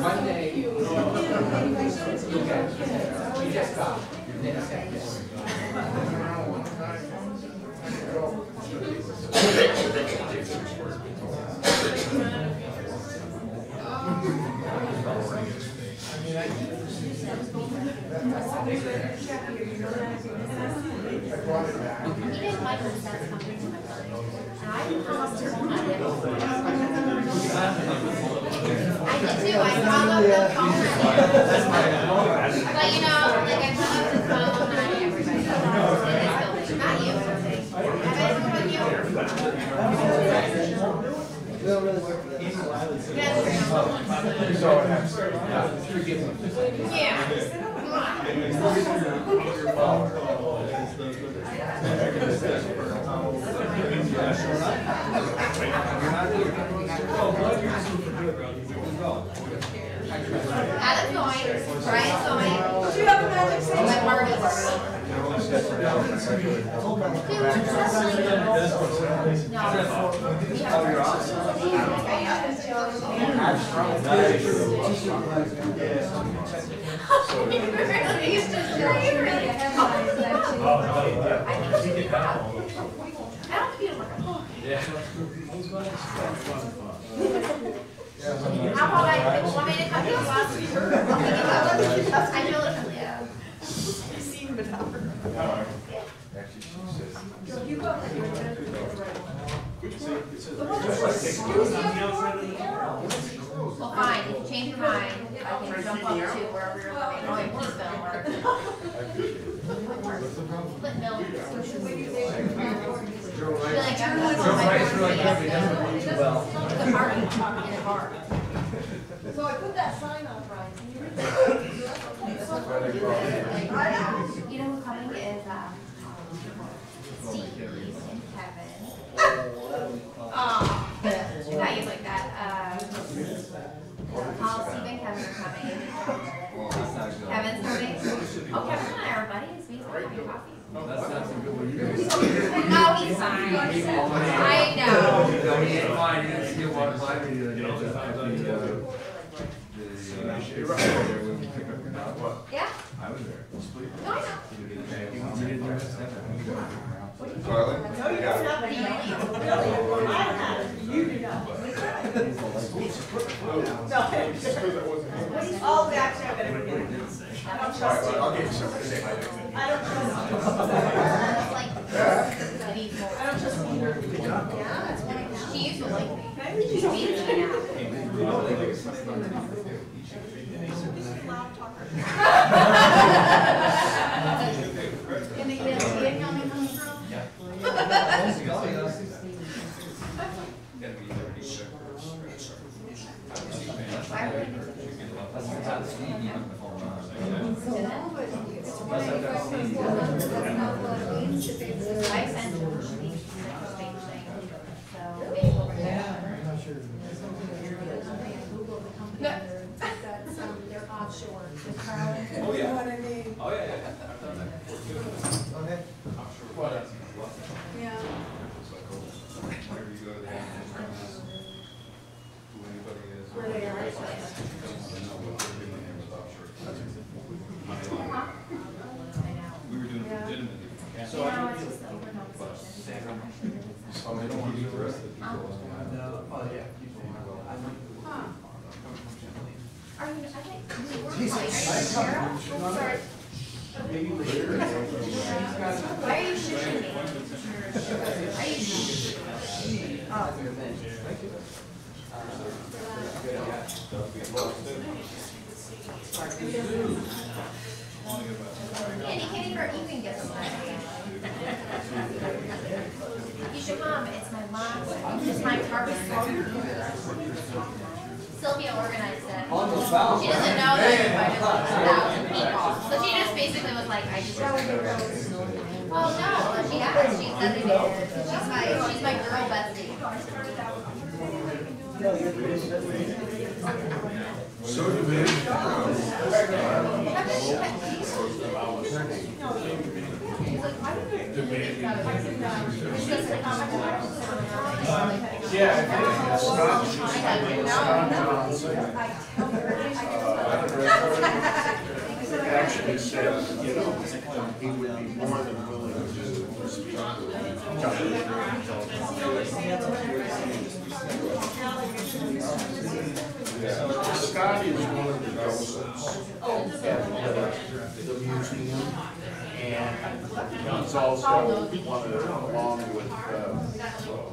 One day, you just got. I did too, I hung up the phone. But you know, like I hung up the phone on everybody. Not you. I bet it's from you. Yeah. Adam's going, Brian's going. Do you have a magic stick? And then Marty's going. He's just really how about I want me to cut you off? I feel it, yeah. You've seen him enough. You go. Well, fine, if you change your mind, I can jump up to wherever you're living. Oh, please don't. Split milk. Like, I'm not going to my party in a bar. So I put that sign on, Brian. Can you read that? You know who's coming is Steve and Kevin. Values like that. Paul, Steve, and Kevin are coming. Kevin's coming. Oh, Kevin and I are buddies. We were having coffee. No, he's fine. I know. Yeah. I was there. No, I know. Carly? No, you don't have any. Really? I don't have it. You do not. No. Oh, actually, I'm gonna forget it. I don't trust you. I'll give you something to say. I don't trust you. I don't trust you either. She used to like me. Maybe you don't. She's mean now. Loud talker. Can they get a kid coming from? I sent them the same thing, so maybe over there. They're offshore. Oh, yeah. You know what I mean? Oh, yeah, yeah. I've done that. Okay. Offshore. Yeah. Whenever you go to the who anybody is. Where they are. We were doing it legitimately. So I don't just the pronunciation. Oh, they don't want to do the rest of the people. Oh, yeah. Are you, I think, we were Sorry. Why are you shushing me? Are you Candy cane, or you can get some. You should come, it's my last, it's my harvest. Sylvia organized it. She doesn't know that we invited like 1,000 people. So she just basically was like, I just. Well, no, she asked, she said they did. She's my girl bestie. So do they. Actually said, you know, he would be more than willing to speak to Scotty is one of the docents at the museum, and he's also one of, along with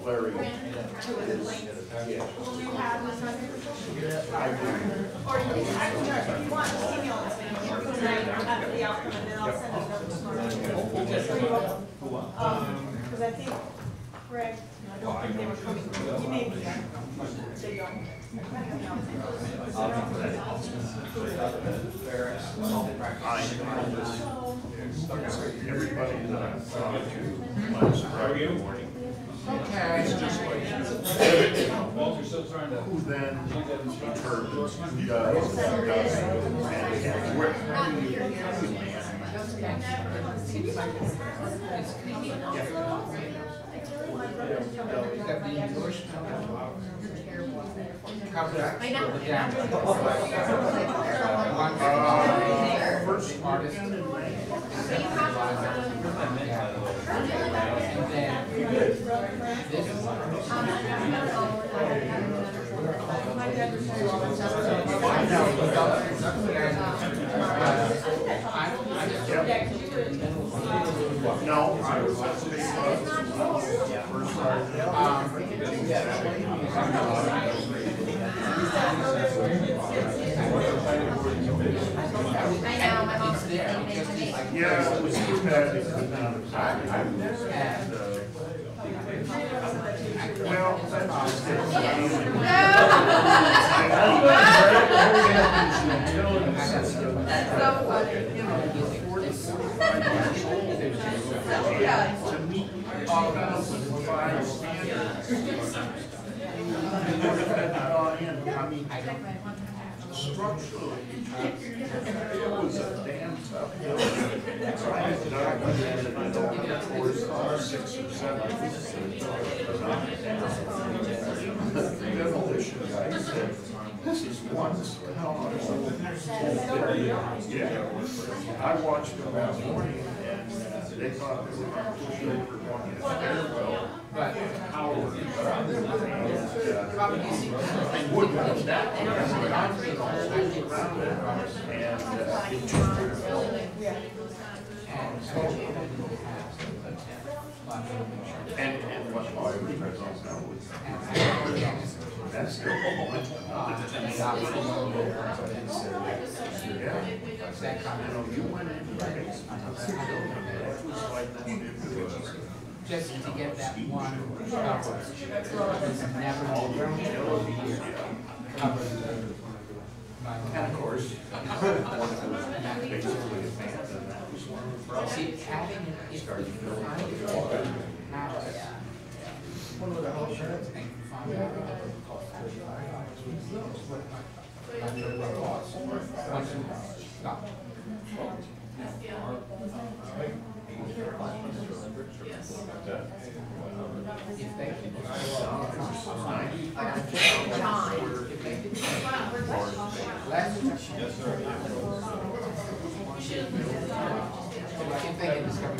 Larry, yeah. I agree. Or if you want, just email us, tonight, after the outcome, and then I'll send it over tomorrow. Because I think Greg, I don't think they were coming, you may be back. They don't. Everybody that I've talked to last Friday morning. Okay. It's just like you. Walter's still trying to. Who then determines who does, and where, how do you first artist. No, I was at the first yeah, it was too bad they couldn't well, that's just to meet all with five standards. I mean, structurally, it was a damn tough building. So I had to document it over the course of 6 or 7 weeks. The demolition guy said, this is one hell yeah. I watched them that morning and they thought they were going to push over one stairwell. But how and wouldn't have that. And what I don't know is that's still you went into the basement. That was like going into just to get that one cover. It's never covered. And of course, basically a fan, and that was one of the problems. See, having it started to fill one of the house shirts and find out stop. If they can discover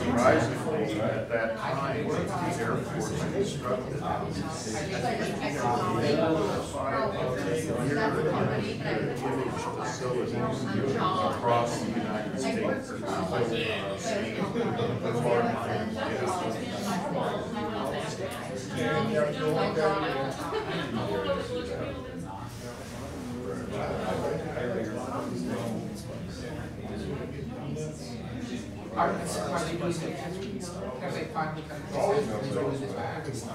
Surprisingly, at that time, the Air Force instructed image facilities across the United States. Are they doing it? Have they finally come to this back? Some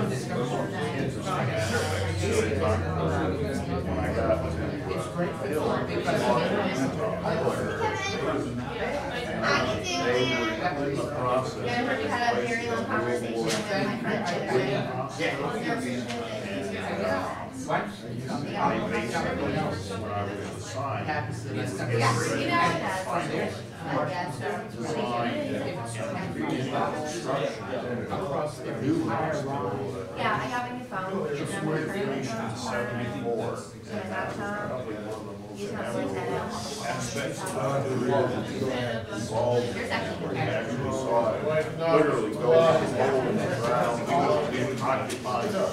of this comes from it's great for them because the process. I heard you had a very long conversation with my friend. once you come out, somebody else happens to be Yeah, you know, across the entire line. yeah, I have a new phone. And I'm currently on he's not going to that Literally go in the ground, occupy the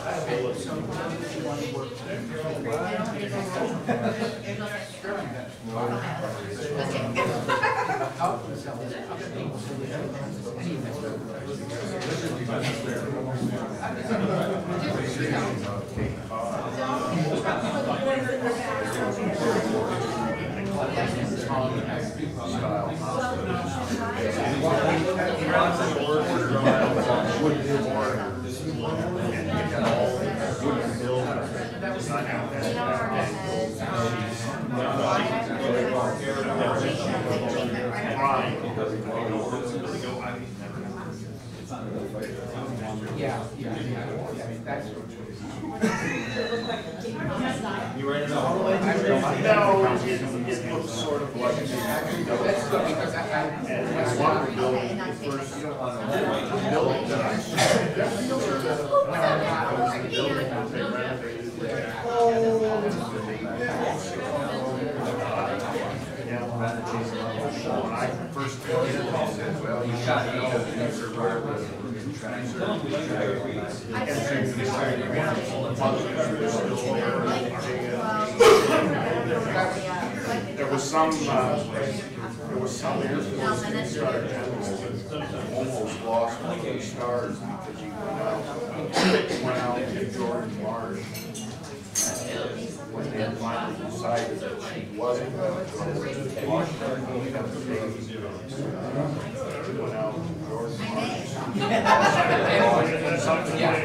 Yeah, that's You ready to know? No, it looks sort of like. that's good because And it's one of the buildings, the first building that I started, that was the building that they renovated. When I first came in, they said, well, you got these are where the trees there was some Air Force Instructor almost lost one of those stars because he went out to Jordan Marsh. When they finally decided that she wasn't going to go to Washington, he got the baby. He went out to Jordan Marsh. Something like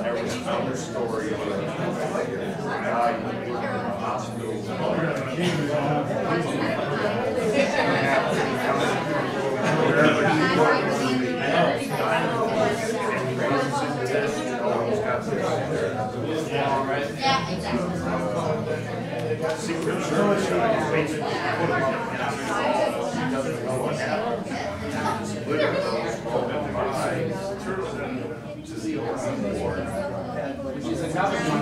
there was another story of a guy who worked in the hospital. Wherever he worked, yeah, exactly. Secret Service basically put him up against the wall. He doesn't know what happened. Literally, called him by to the board. which is another one.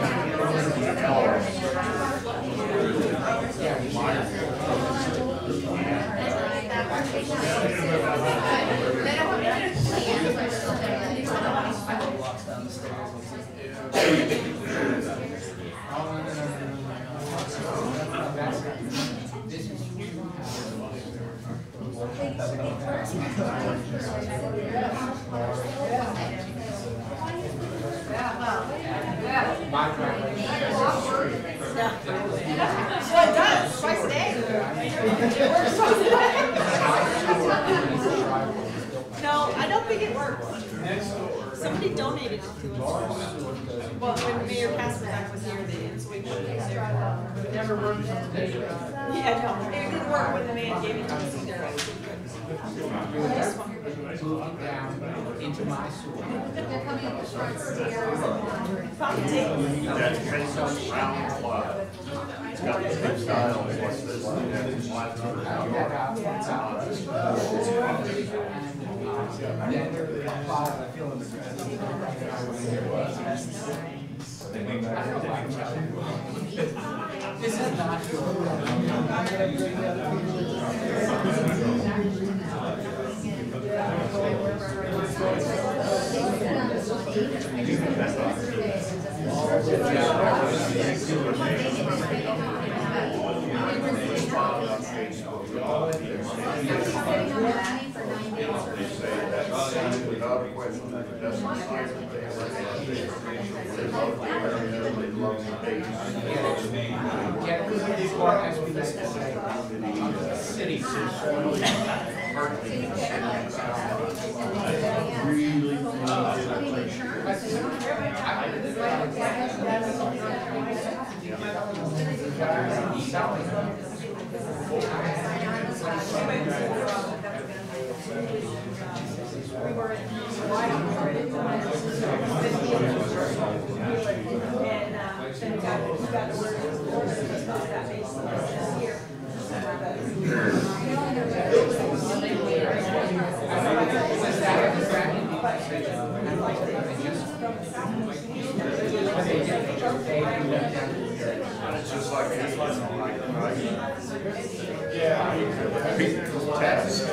Well, it does, twice a day. It works twice a day. No, I don't think it works. Somebody donated it to us. Well, when Mayor Pasternak was here, they didn't switch it. Never worked. Yeah, no, it didn't work when the man gave it to us either. Move it down into my sewer. They're coming up the front stairs. Round clock. It's got the same style as like this one. This is not Without question, the best assignment they ever had. They love the area, they love the base. get rid of these, or as we used to say, city. It's just like, yeah, task.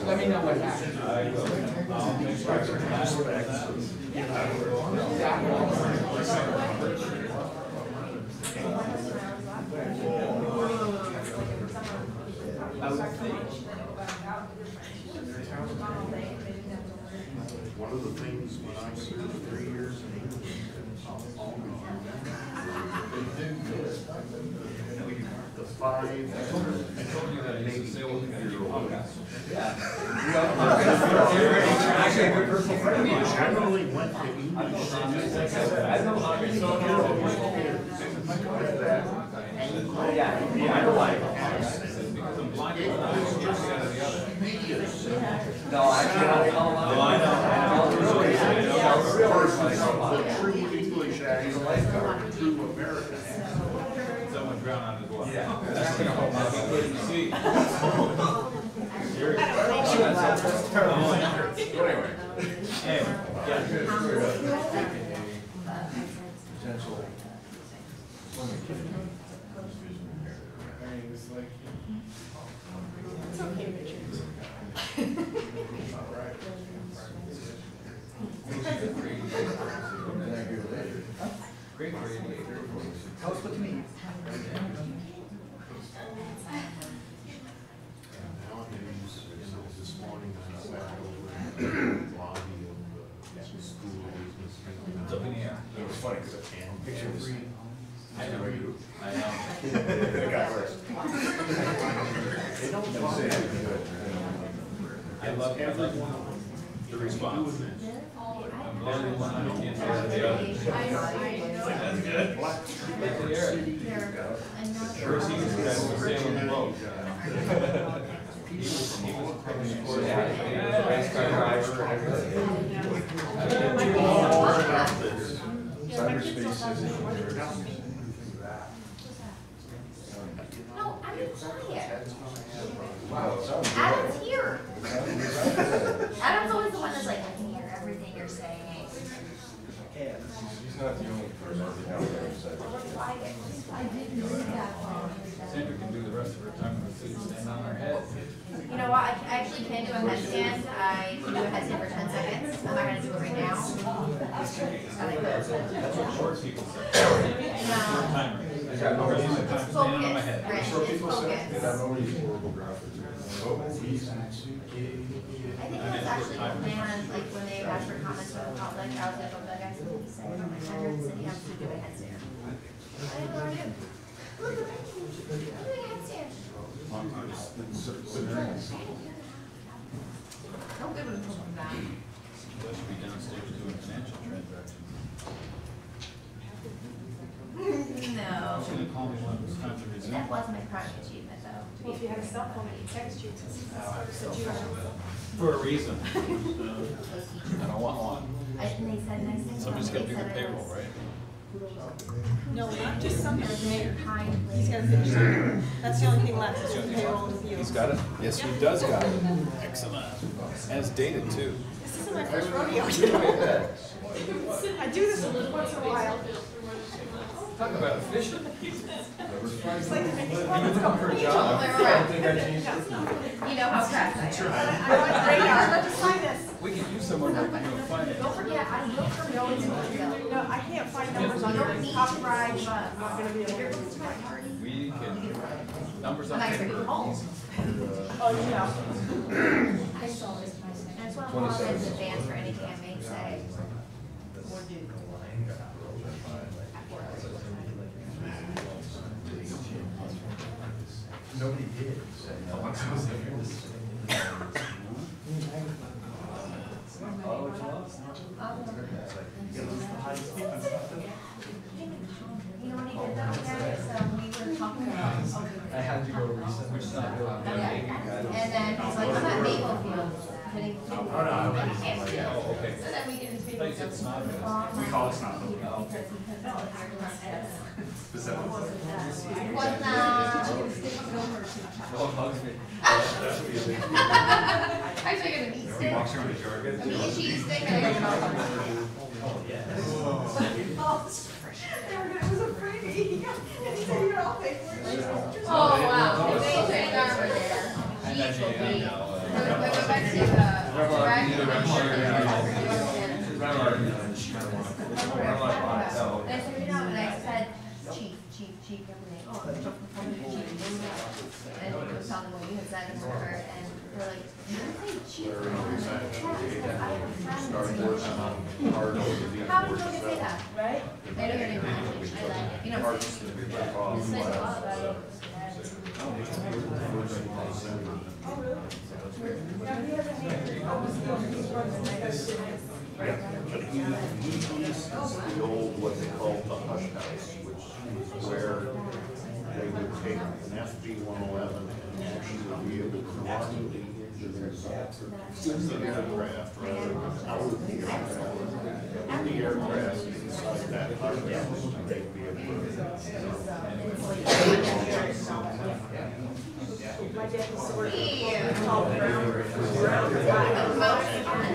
Let me know what happens. One of the things when I served 3 years in England, I'll always remember, the 5. I told you that I used to sail with the guy named Hawkins. Generally went to English. No, I can't. The true English accent, the true American accent. Someone drowned on his water. Yeah. That's gonna hold my couldn't see. Anyway. Hey, Potential. It's okay, Richard. great radiator. Tell us what you mean. Nowadays, this morning I sat over in the lobby of the school business. It's up in the air. It was funny because I picture this. I know. I know. It got worse. They don't say anything good. I love the response. I'm glad they want to get to the other. That's good. That's the air. Sure, he was sailing the boat. He was race car driver. Cyberspace is. No, I'm quiet. Wow, it sounds good. Adam's here. Adam's always the one that's like, I can hear everything you're saying. He's not the only person out there who's Quiet. I didn't do that. Sandra can do the rest of her time with the stand on her head. You know what, I actually can do a headstand. I can do a headstand for 10 seconds. I'm not gonna do it right now. That's what short people say. No. Short timer. I got no reason to stand on my head. Focus, Short Rich, people say, they focus. have no reason for graphics. I think it was actually planned, like when they asked for comments from the public, I was like, oh, that guy's gonna be saying, I'm like, I heard the city has to do a headstand. I didn't know I did. Look at me, I'm doing a headstand. No good with pulling that. That should be downstairs doing financial transactions. No. She's gonna call me when it's time to resume. That was my crowning achievement, though. Well, if you had a cell phone, it text you. For a reason. I don't want one. And they said nice things. Somebody's gotta do They the said it payroll, was- right? No, not just some. It was made kindly. He's gotta finish it. That's the only thing left, is the payroll review. He's got it? Yes, he does got it. Excellent. And it's dated too. This isn't my first rodeo. I do this once in a while. Talk about efficient. It's like, I just want to come for a job. You know how fast I am. I want to break out. Let's sign this. We could use someone who can find it. Don't forget, I look for no one to though. No, I can't find numbers on You your don't need top to right. rush. I'm not gonna be able You're to. going to my party. We can, numbers I'm on not gonna be paper. home. Oh, you know. That's why I'm all in advance for anything I may say. Nobody did. You know when he did that, okay, so we were talking about. I had to go recently, which is not good. And then he's like, I'm at Maplefield, hitting. I can't do it. Oh, okay. So then we get into. Thanks, it's not. We call it snot. What's that? No, it bugs me. Actually, I got a meat stick. Walks around the yard. A meat and cheese stick. And I got a Oh, yeah. It was a freebie. And he said you would all pay for it. Oh, wow. They trained armor there. And that's what I know. So we go back to, And I said, you know, and I said, chief, everything. Oh, chief. And he was telling me what you had said and whatever, and They're like, "Chief, Larry, I is that have a friend." start working on hard over the How did you say that? Right? I don't even know. I like it. You know, parts that we took off this is a lot last, about it. first of December. But he leases the old, what they call the hush house, which is where they would take an FB 111 and actually be able to run the engines in the aircraft rather than out of the aircraft. In the aircraft, inside that hush house, they'd be able My dad used to work called Brown, and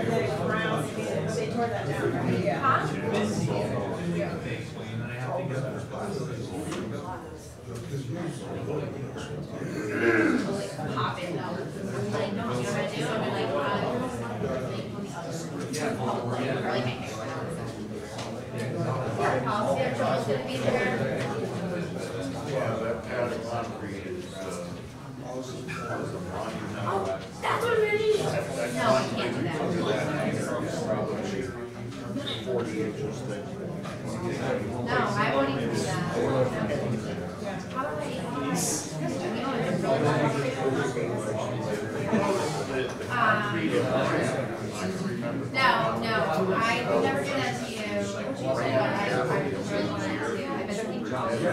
then Brown, they tore that down, right? Yeah. Pop it though. Like, no, you know what I do? I'm like, or like my hair went out. Our policy of Joel's gonna be there. Yeah, that pad of concrete is, Oh, that's what it is. No, I can't do that. probably 40 inches thick. No, I won't even do that. How do No, I would never do that to you. But I really wanted to. I've been thinking about it.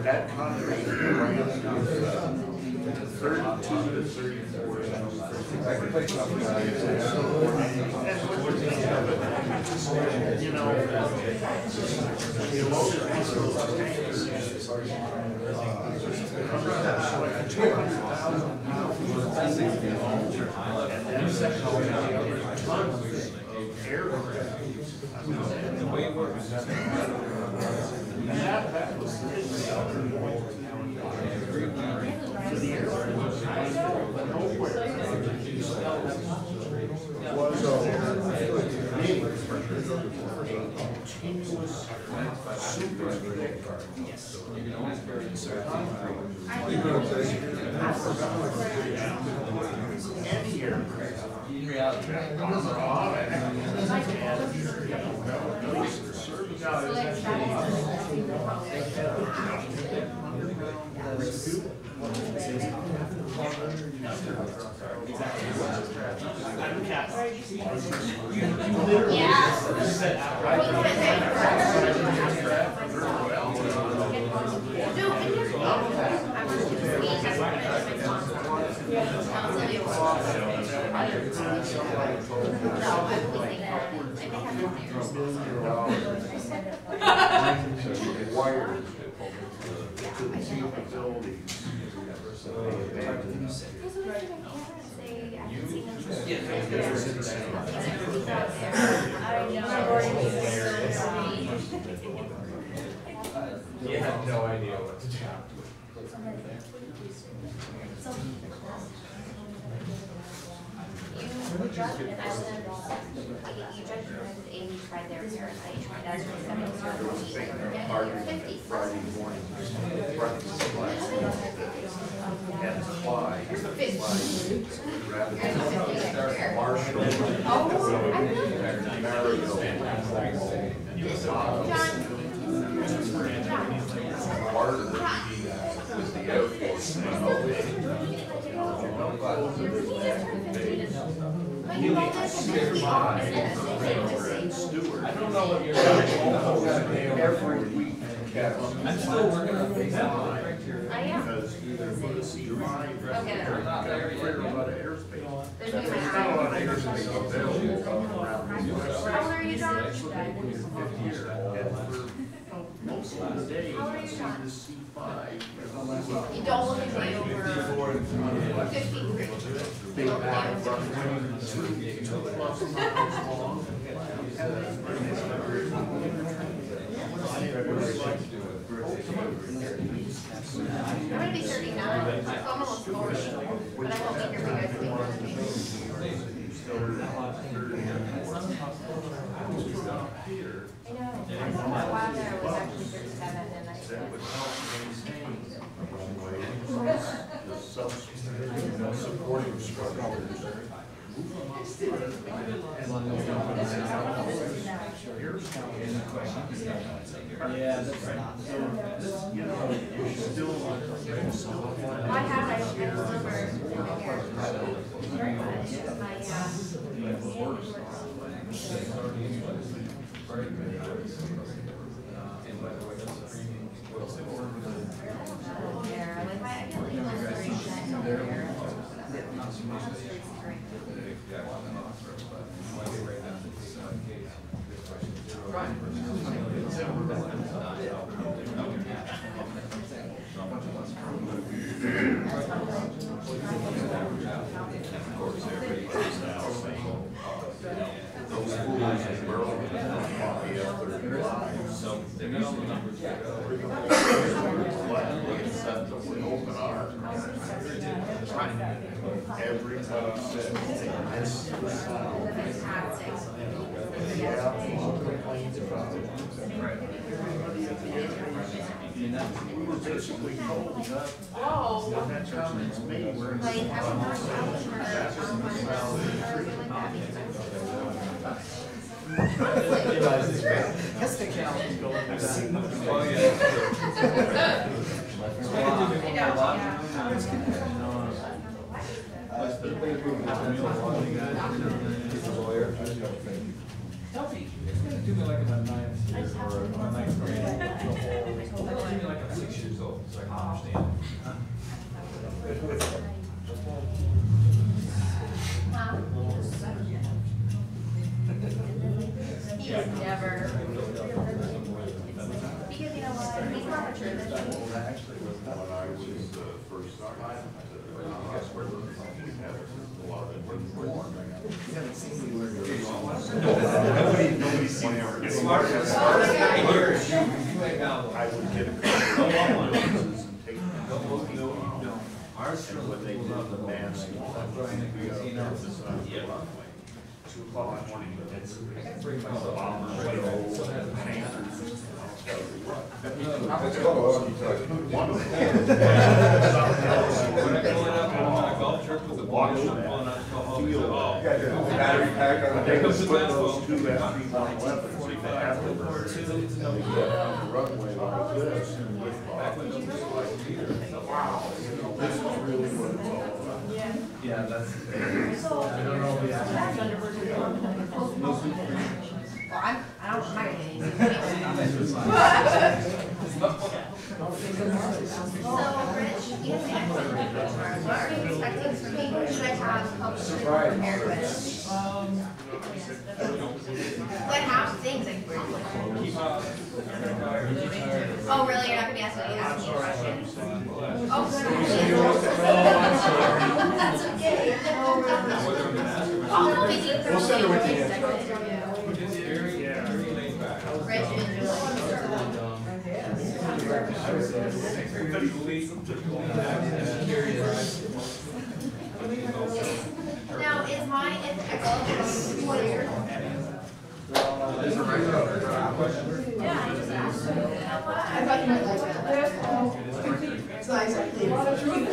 That concrete brand is 32 to 34. You know, the most like 200,000 pounds and then tons of aircraft. The way it works. That was the other point to the airport. Was continuous super thick. Any aircraft. In reality. Wires to the capabilities. You have no idea what to do. You judged it, I said, you judged it, Amy tried their repairs, I tried that, Friday morning, and fly, Marshall, with the Air Force. I don't know what you're doing. Every week. I'm still working on things. I am. Because either for the C5, or Okay. clear a lot of airspace. There's There's my not a lot of airspace available around the US. How old are you, John? And for most of the day, How old are you you, see John? the C5. You don't look at me over 53. Big bag running through 2+ miles long. I'm gonna be 39, so I'm almost 40, but I won't be here for you guys to be more than me. I know. while there, it was actually 37, and I. That would help maintain one way, the supporting structures. Yeah, that's right. You know, you still want to. I have my number here. Very much. Yeah, like I get like those things over here. Every time said, this is how. We were basically told that, when that comments made, we're in. Like, I would not Yes, they can. Oh, yeah. It's gonna do me like in my ninth year or my ninth grade. It's gonna do me like I'm 6 years old, so I can understand. He was never. Because you know what, he's not mature this year. When I was first starting, guess where we had a lot of Nobody's seen it. As smart as guy here is you. You ain't got one. I would get a couple of lenses and take them. And when they did the mask, we got this on the runway. 2 o'clock in the morning, it's bombers, painters. Let's go. One of When I go up on a golf trip with the boys, I'm pulling out to go home. Oh. Battery pack on the They table. just put those two F-3-111s, so you have to on the runway like this and lift off. Wow, this is really what it's all about. Yeah, that's. I don't know. Well, I don't mind it. So, Rich, you have to ask what are you expecting from me? Should I have help prepared with? Like half things I can bring. Oh, really? You're not gonna be asking me questions? Oh, good. That's okay. Oh, no, we did. We'll send her with you. Rich is Now, is mine, what are yours? Yeah, I just asked. I thought you meant it's nice. A lot of truth.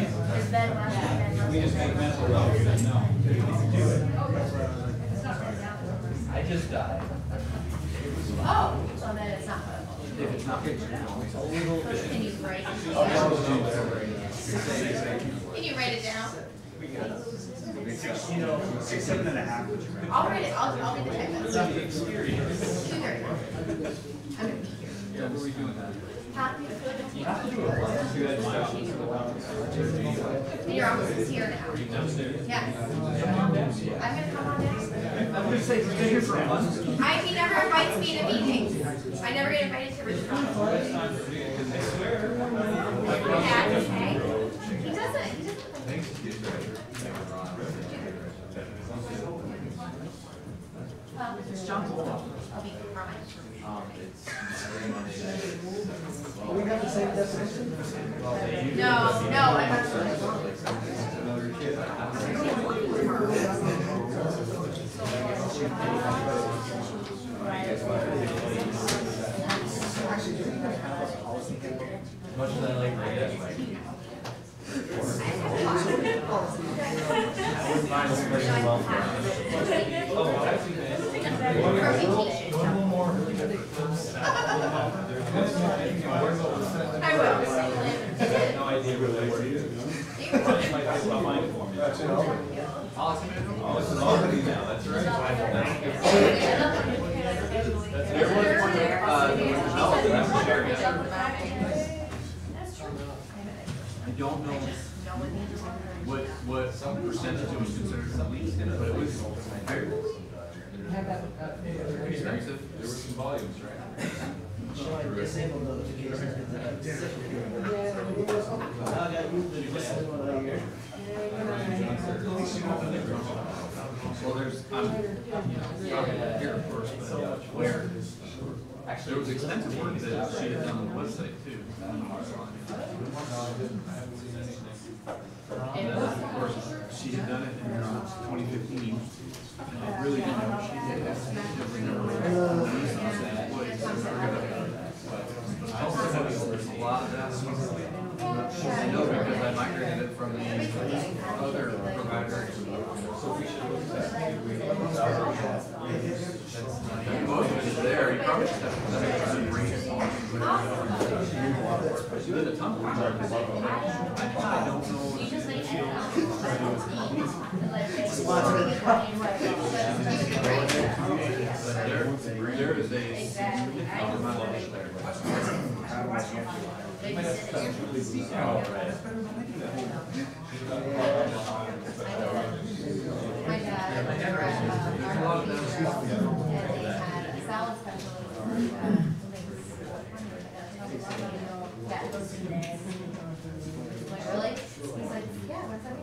Is that my opinion? We just make mental notes, no. I just died. Oh, so then it's not. If it's not pictured, no, it's a little bit. Can you write? Can you write it down? 6, 7 and a half. I'll write it, I'll read the type. Without the experience. 2:30. I'm gonna be here. Yeah, what are we doing now? Happy You have to do it. You guys And your office is here now. Yes. I'm gonna come on next. I'm gonna say, he's been here for a month. He never invites me to meetings. I never get invited to Richmond. It's time for me, because I swear. Yeah, okay. He doesn't. Thanks. I'm not sure. Much as I like my desk, I wouldn't mind special welfare. Oh, actually, one more. I will. No idea really where you. I'll find it for me. That's it. Oh, it's an already now, that's right. I don't know what some percentage it was considered the least, but it was higher. Pretty expensive, there were some volumes, right? Well, there's, here first, but where? Actually, there was extensive work that she had done on the website too. And of course, she had done it in 2015. I really didn't know what she did. I also have a lot of that. I know because I migrated it from the other provider. So we should look at that. Most of it is there. You probably just have to bring it on. She did a ton of work. I don't know. There is a significant amount of there. My dad, salad like, really? He's like, yeah, what's up?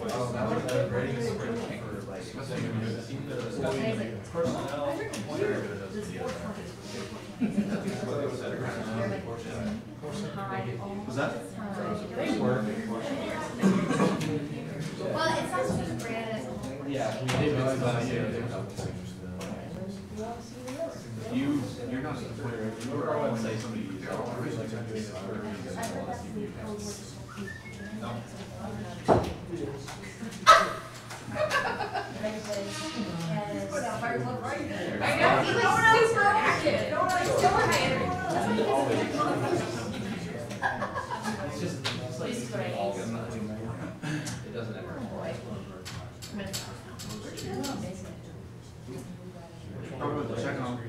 Was that? Well, it's not such a brand as Yeah, we did. You're not supporting, you were on say somebody. No. I know, he was super active. So high energy. It's just, it's like, it doesn't ever. Probably with the check on.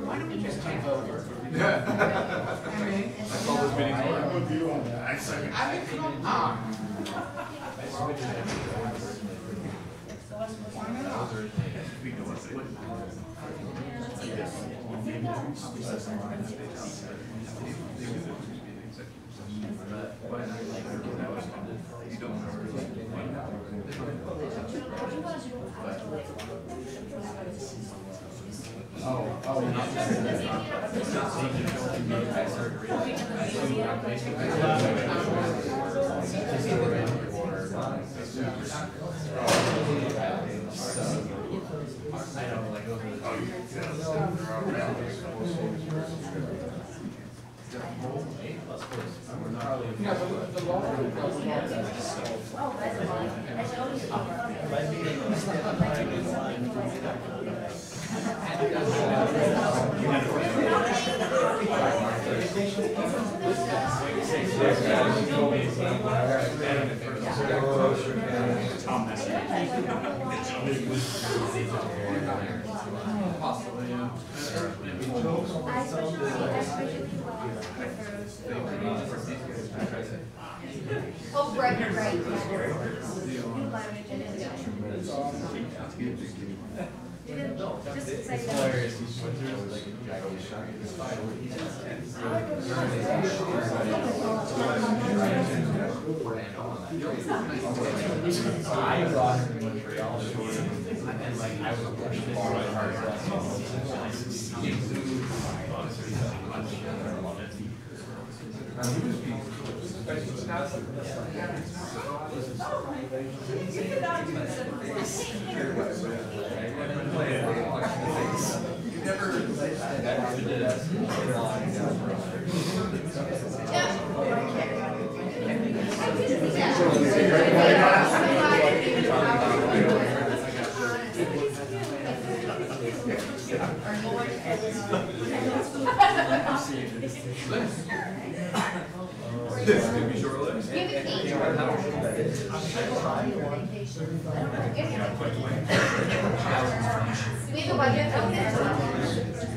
Why don't we just take over? I saw this meeting. I'm with you on that. I second. I mean, come on. Oh, right. Just say that.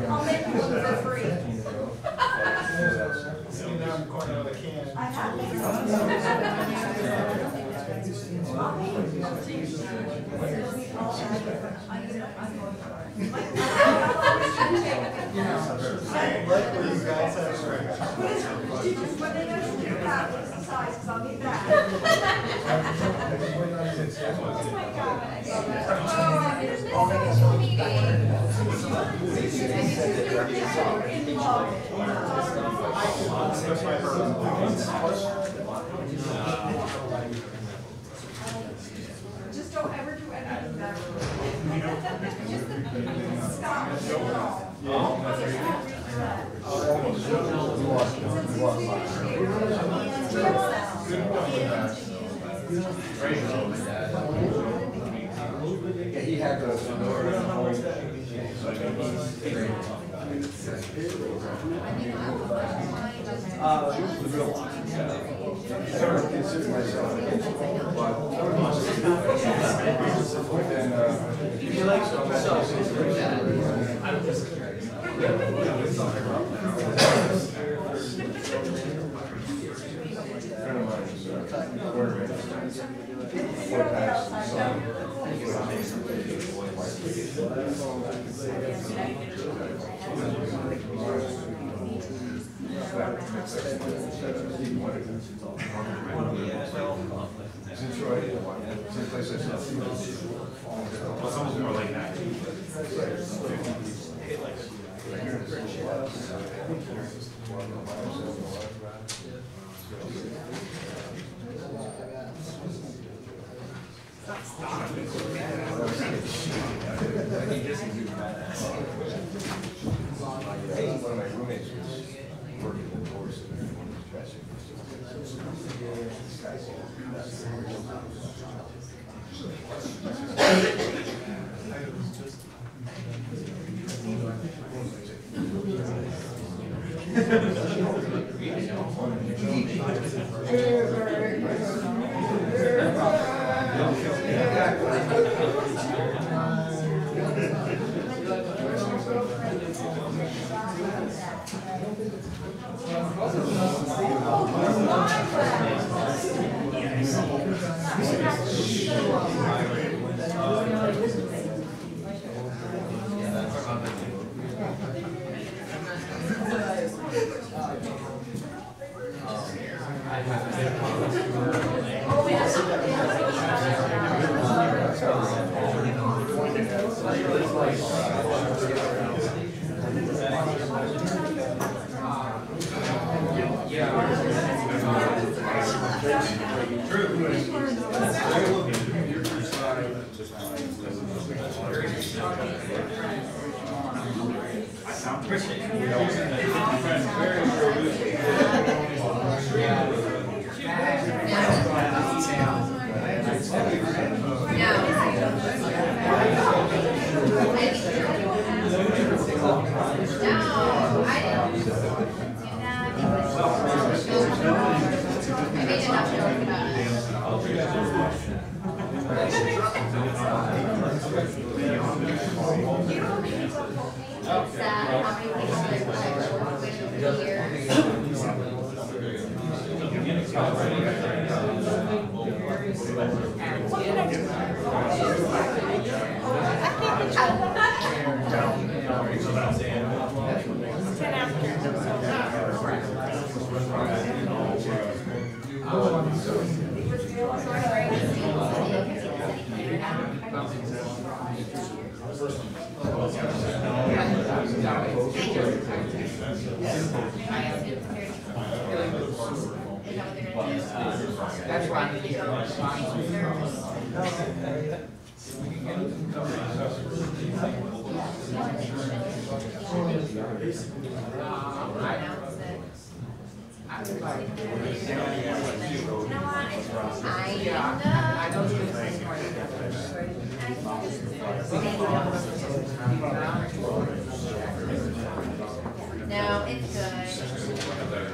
I'll make you one for free. Just don't ever do anything better. Yeah, he had the door in the home. The real one. I don't consider myself an introvert, but if you like I'm just It's almost more like that. One of my roommates was working in the course of No, it's good.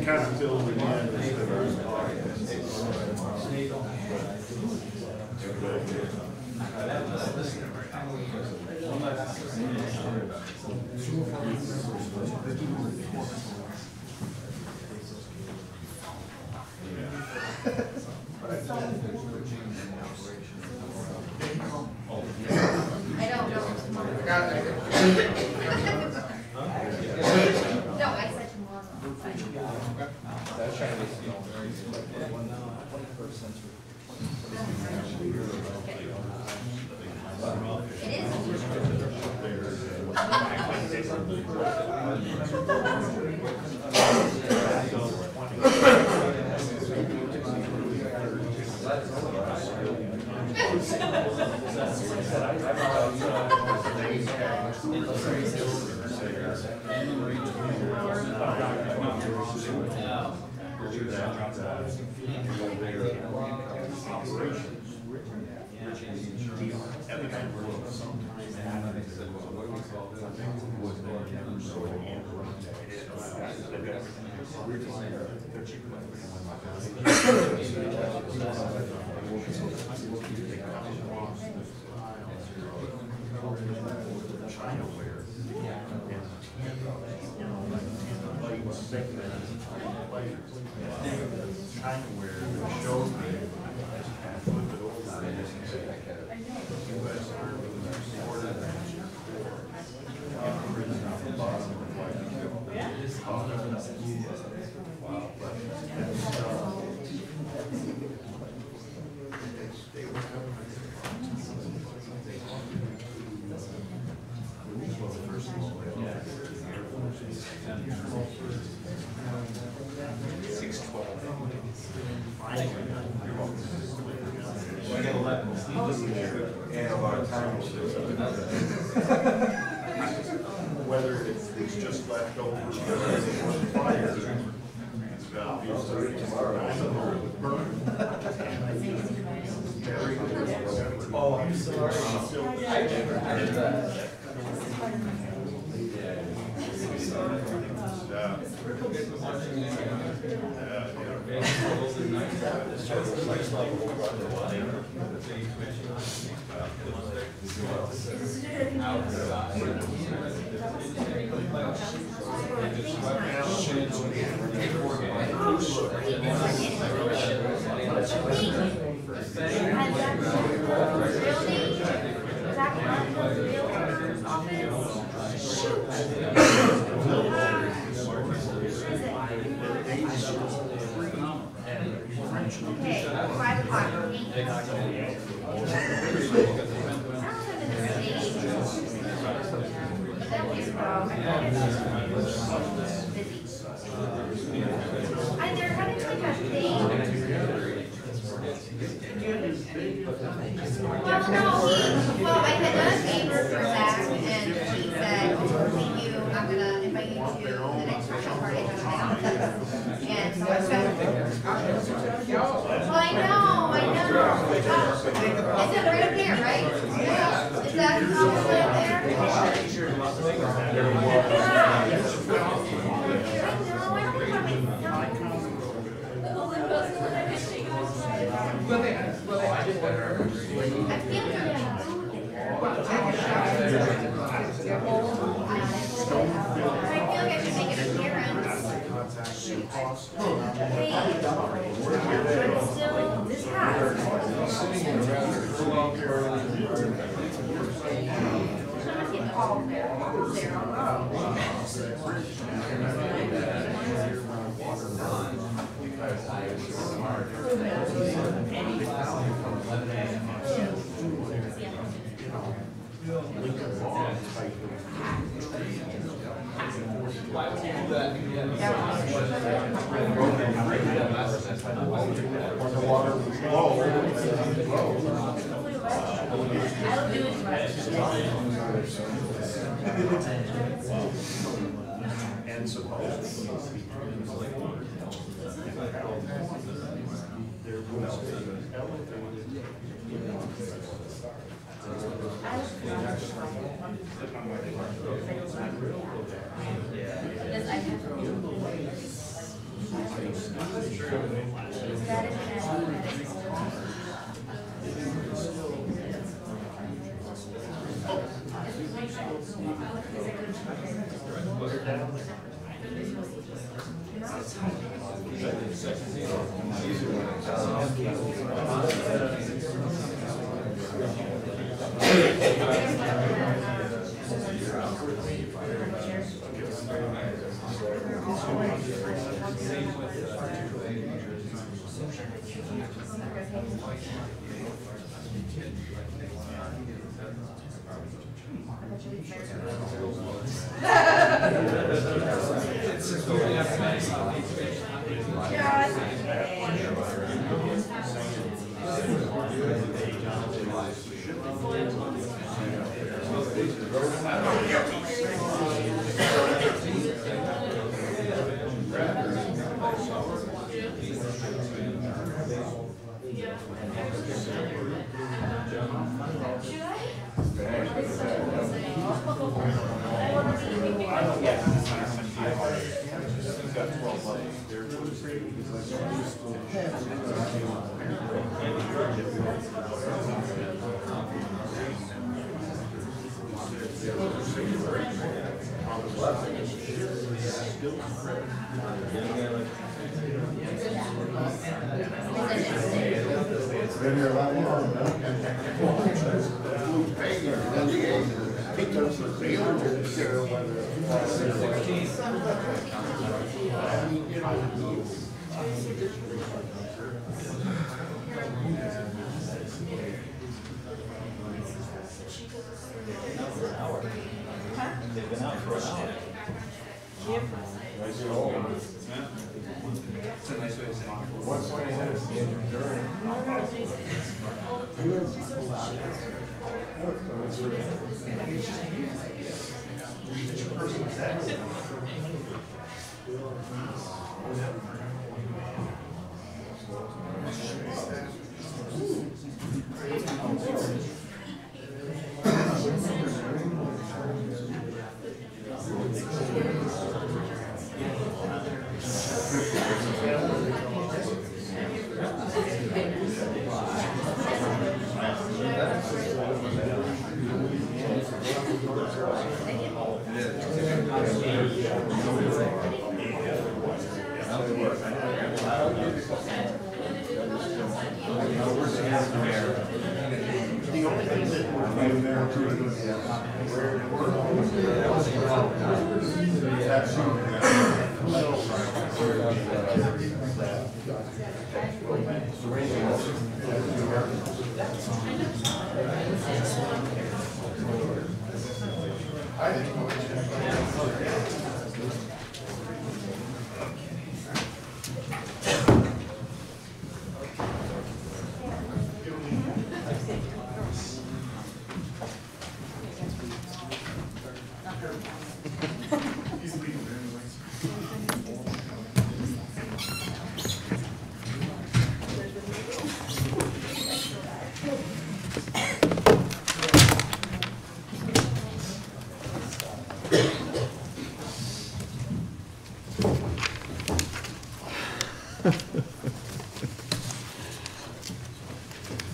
Kind of filled it I don't know. No, I said tomorrow. And a lot of times, whether it's just left over, fire, oh, I'm sorry. I did that. Okay, 5 o'clock. And they're having like a thing. Well, no, well, I had done a favor for Zach, and he said, thank you, I'm gonna invite you to the next Christmas party at my office. And so I spent. Well, I know. Is it right up here, right? Yeah. Is that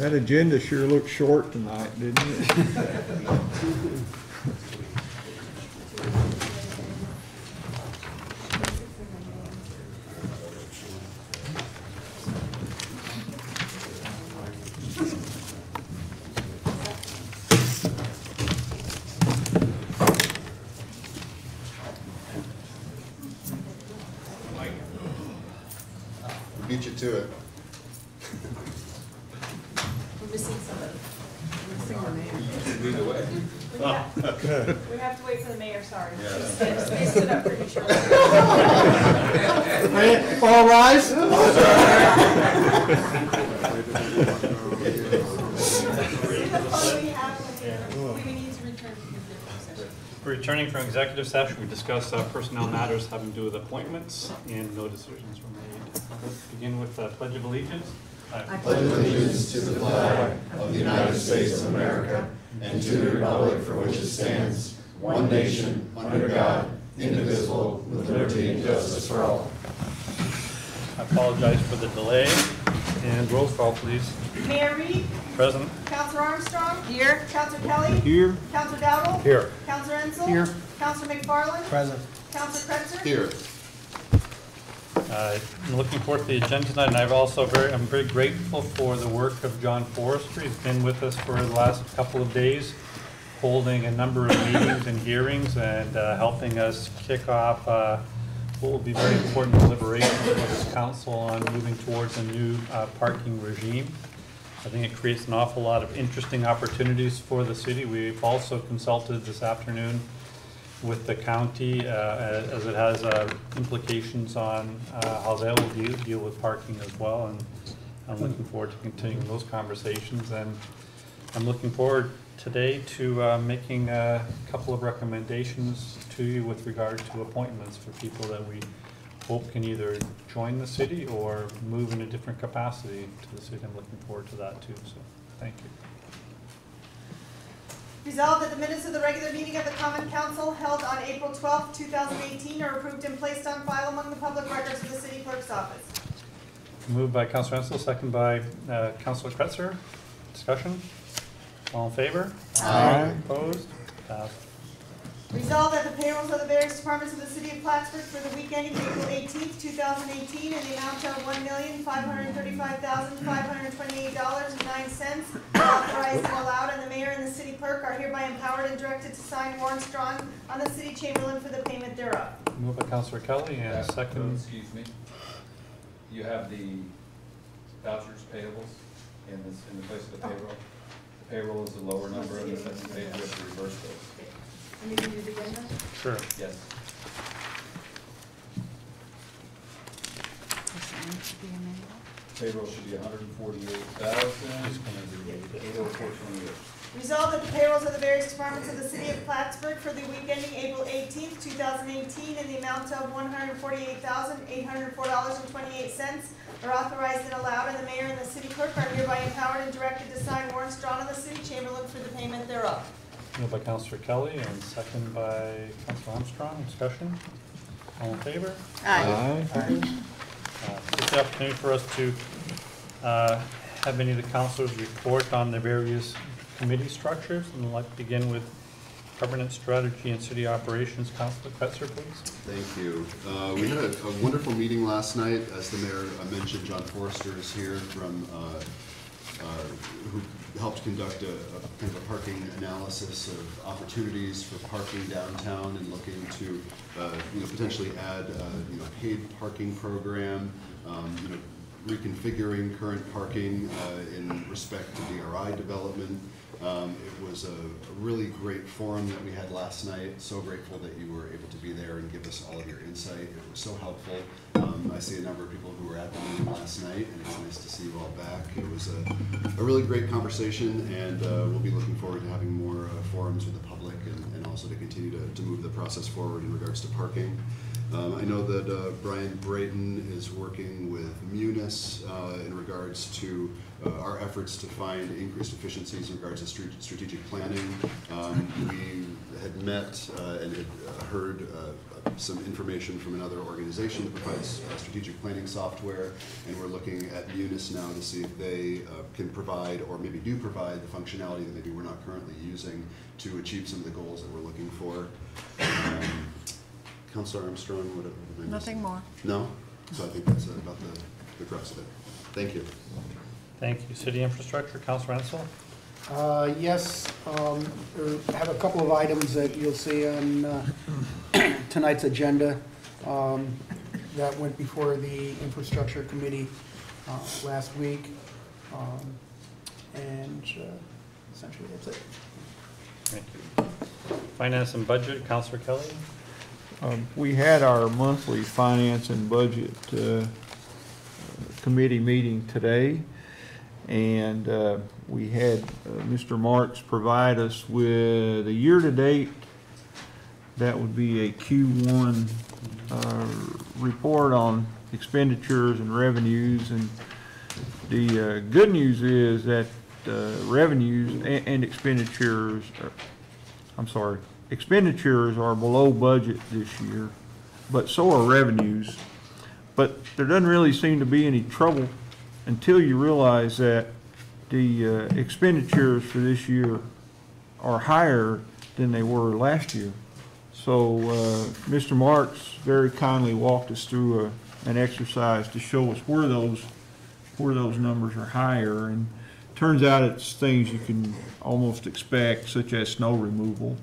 That agenda sure looked short tonight, didn't it? Beat you to it. We're missing somebody. Either way. We have to wait for the mayor, sorry. Yeah. They stood up pretty sure. All rise. We need to return to executive session. Returning from executive session, we discussed personnel matters having to do with appointments, and no decisions were made. Let's begin with Pledge of Allegiance. I pledge allegiance to the flag of the United States of America and to the republic for which it stands, one nation, under God, indivisible, with liberty and justice for all. I apologize for the delay, and roll call, please. Mayor Reed, Present. Counselor Armstrong. Here. Counselor Kelly. Here. Counselor Dowdle. Here. Counselor Ensel. Here. Counselor McFarland. Present. Counselor Kretzer. Here. I'm looking forward to the agenda tonight, and I'm very grateful for the work of John Forrester. He's been with us for the last couple of days, holding a number of meetings and hearings and helping us kick off what will be very important deliberations for this council on moving towards a new parking regime. I think it creates an awful lot of interesting opportunities for the city. We've also consulted this afternoon with the county as it has implications on how they will deal with parking as well. And I'm looking forward to continuing those conversations. And I'm looking forward today to making a couple of recommendations to you with regard to appointments for people that we hope can either join the city or move in a different capacity to the city. I'm looking forward to that too, so thank you. Resolved that the minutes of the regular meeting of the Common Council held on April 12th, 2018 are approved and placed on file among the public records of the city clerk's office. Moved by Councilor Ensel, second by Councilor Kretzer. Discussion? All in favor? Aye. Opposed? Passed. Resolved that the payrolls of the various departments of the city of Plattsburgh for the week ending April 18th, 2018 in the amount of $1,535,528.09 authorized and allowed, and the mayor and the city clerk are hereby empowered and directed to sign warrants drawn on the city chamberlain for the payment thereof. Moved by Councilor Kelly and second. Excuse me. You have the vouchers payables in the place of the payroll. The payroll is a lower number on the second page. You have to reverse those. And you can do the agenda? Sure. Yes. Payroll should be $148,804.28. Resolved that the payrolls of the various departments of the city of Plattsburgh for the week ending April 18th, 2018 in the amount of $148,804.28 are authorized and allowed, and the mayor and the city clerk are hereby empowered and directed to sign warrants drawn on the city chamberlain for the payment thereof. Moved by Councilor Kelly and second by Councilor Armstrong. Discussion? All in favor? Aye. This is the opportunity for us to have any of the councilors report on the various committee structures, and I'd like to begin with governance strategy and city operations. Councilor Kretzer, please. Thank you. We had a wonderful meeting last night. As the mayor mentioned, John Forrester is here from who helped conduct a kind of a parking analysis of opportunities for parking downtown and looking to potentially add paid parking program, reconfiguring current parking in respect to DRI development. It was a really great forum that we had last night. So grateful that you were able to be there and give us all of your insight. It was so helpful. I see a number of people who were at the meeting last night, and it's nice to see you all back. It was a really great conversation, and we'll be looking forward to having more forums with the public and also to continue to move the process forward in regards to parking. I know that Brian Braden is working with Munis in regards to our efforts to find increased efficiencies in regards to strategic planning. We had met and had heard some information from another organization that provides strategic planning software, and we're looking at Munis now to see if they can provide, or maybe do provide, the functionality that maybe we're not currently using to achieve some of the goals that we're looking for. Councilor Armstrong, what am I missing? Nothing more. No? So I think that's about the crux of it. Thank you. Thank you. City Infrastructure, Councilor Ansel. Yes, I have a couple of items that you'll see on tonight's agenda that went before the Infrastructure Committee last week. And essentially that's it. Thank you. Finance and Budget, Councilor Kelly. We had our monthly finance and budget committee meeting today, and we had Mr. Marks provide us with a year-to-date, that would be a Q1 report on expenditures and revenues. And the good news is that revenues and expenditures, expenditures are below budget this year, but so are revenues. But there doesn't really seem to be any trouble until you realize that the expenditures for this year are higher than they were last year. So Mr. Marks very kindly walked us through an exercise to show us where those numbers are higher, and turns out it's things you can almost expect, such as snow removal.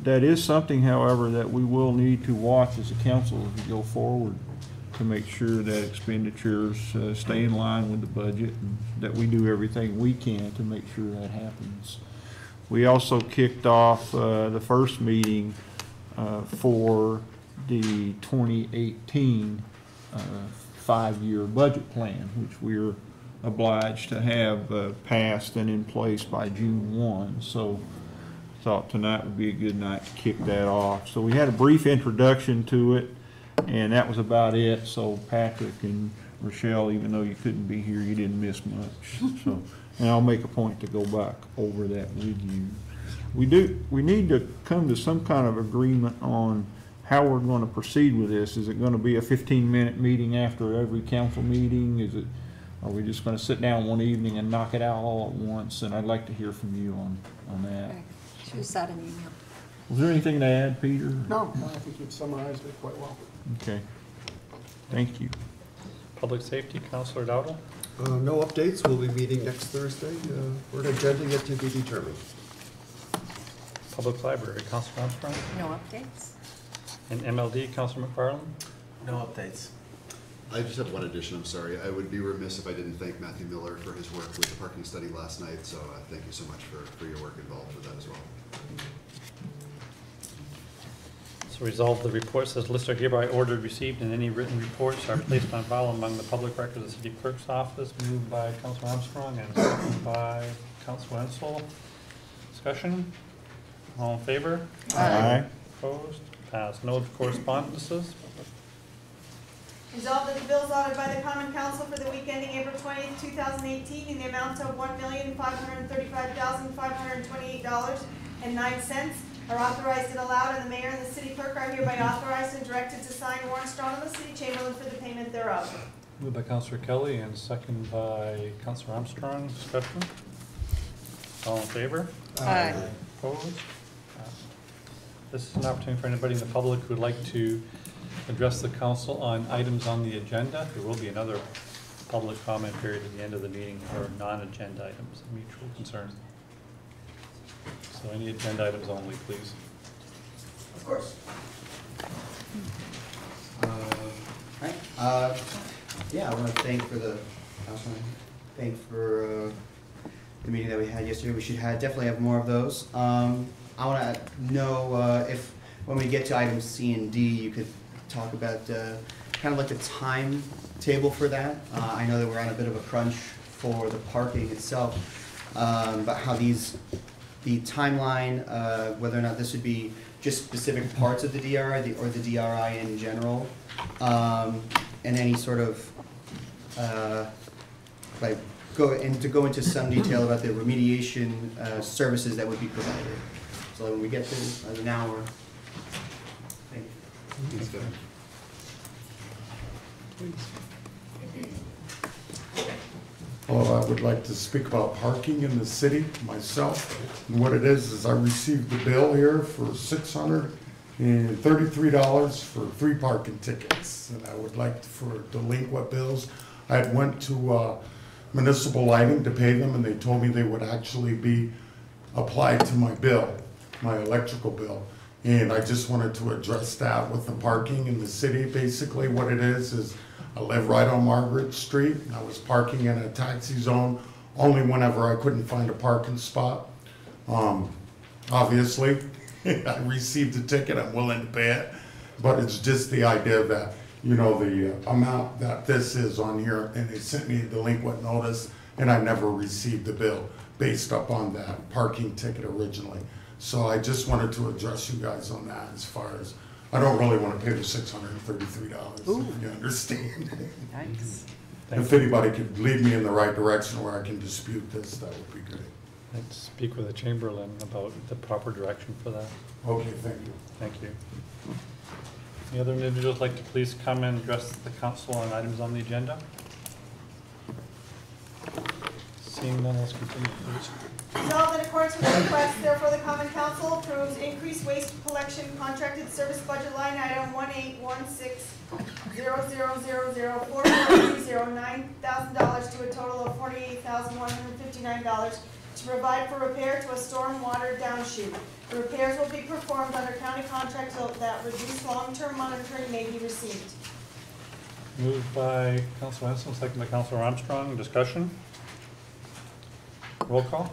That is something, however, that we will need to watch as a council as we go forward, to make sure that expenditures stay in line with the budget, and that we do everything we can to make sure that happens. We also kicked off the first meeting for the 2018 5-year budget plan, which we're obliged to have passed and in place by June 1. So thought tonight would be a good night to kick that off. So we had a brief introduction to it, and that was about it. So Patrick and Rochelle, even though you couldn't be here, you didn't miss much. So, and I'll make a point to go back over that with you. We need to come to some kind of agreement on how we're going to proceed with this. Is it going to be a 15-minute meeting after every council meeting? Are we just going to sit down one evening and knock it out all at once? And I'd like to hear from you on that. Okay. She sent an email. Was there anything to add, Peter? No, I think you've summarized it quite well. Okay. Thank you. Public Safety, Councilor Dowdle. No updates. We'll be meeting next Thursday. We're an agenda yet to be determined. Public Library, Councilor Armstrong. No updates? And MLD, Councilor McFarland. No updates. I just have one addition, I'm sorry. I would be remiss if I didn't thank Matthew Miller for his work with the parking study last night, so thank you so much for your work involved with that as well. So resolve the reports as listed are hereby ordered, received, and any written reports are placed on file among the public records of the city clerk's office. Moved by Councilor Armstrong and seconded by Councilor Ansel. Discussion? All in favor? Aye. Opposed? Passed. No correspondences. Resolved that the bills ordered by the Common Council for the week ending April 20th, 2018 in the amount of $1,535,528.09 are authorized and allowed, and the mayor and the city clerk are hereby authorized and directed to sign warrants drawn on the city chamberlain for the payment thereof. Moved by Councilor Kelly and seconded by Councilor Armstrong. Discussion? All in favor? Aye. Opposed? This is an opportunity for anybody in the public who would like to address the council on items on the agenda. There will be another public comment period at the end of the meeting for non-agenda items and mutual concerns. So any agenda items only, please. Of course. Yeah, I want to thank for the meeting that we had yesterday. We should definitely have more of those. I want to know if when we get to items C and D, you could talk about kind of like the timetable for that. I know that we're on a bit of a crunch for the parking itself, but how the timeline, whether or not this would be just specific parts of the DRI or the DRI in general, and any sort of go into some detail about the remediation services that would be provided. So when we get to an hour, thank you. That's good. Well, I would like to speak about parking in the city myself. And what it is I received the bill here for $633 for 3 parking tickets. And I would like for delinquent bills. I had went to municipal lighting to pay them, and they told me they would actually be applied to my bill, my electrical bill. And I just wanted to address that with the parking in the city. Basically what it is I live right on Margaret Street, and I was parking in a taxi zone only whenever I couldn't find a parking spot. Obviously, I received a ticket, I'm willing to pay it, but it's just the idea that, you know, the amount that this is on here, and they sent me a delinquent notice, and I never received the bill based upon that parking ticket originally. So I just wanted to address you guys on that as far as, I don't really want to pay the $633, if you understand. Yikes. If anybody could lead me in the right direction where I can dispute this, that would be great. Let's speak with the Chamberlain about the proper direction for that. Okay, thank you. Thank you. Any other individuals like to please come and address the council on items on the agenda? Seeing none, let's continue, please. Resolved in accordance with the request, therefore the common council approves increased waste collection contracted service budget line item 18160004430, $9,000 to a total of $48,159 to provide for repair to a storm water downshoot. The repairs will be performed under county contract so that reduced long-term monitoring may be received. Moved by Councilor Henson, second by Councilor Armstrong. Discussion? Roll call?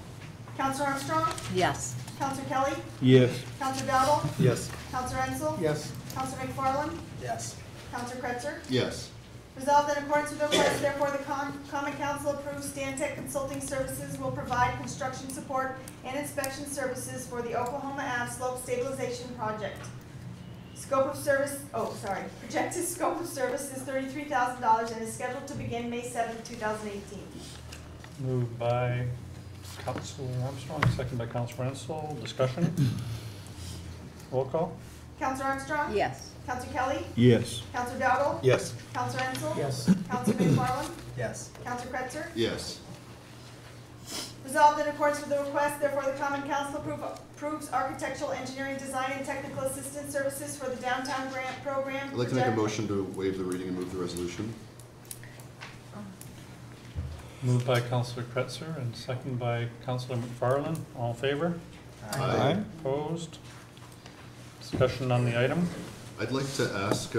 Counselor Armstrong? Yes. Counselor Kelly? Yes. Counselor Dowdle? Yes. Counselor Ensel? Yes. Counselor McFarland? Yes. Counselor Kretzer? Yes. Resolved in accordance with the request, therefore the common council approves Stantec Consulting Services will provide construction support and inspection services for the Oklahoma Ave Slope Stabilization Project. Scope of service, projected scope of service is $33,000 and is scheduled to begin May 7th, 2018. Moved by Councilor Armstrong, second by Councilor Ensel. Discussion? Roll call? Counselor Armstrong? Yes. Counselor Kelly? Yes. Counselor Dowdle? Yes. Counselor Ensel? Yes. Counselor McFarland? Yes. Counselor Kretzer? Yes. Resolved in accordance with the request, therefore the common council approves architectural, engineering, design, and technical assistance services for the downtown grant program. I'd like to make a motion to waive the reading and move the resolution. Moved by Councilor Kretzer and second by Councilor McFarland. All in favor? Aye. Opposed? Discussion on the item? I'd like to ask,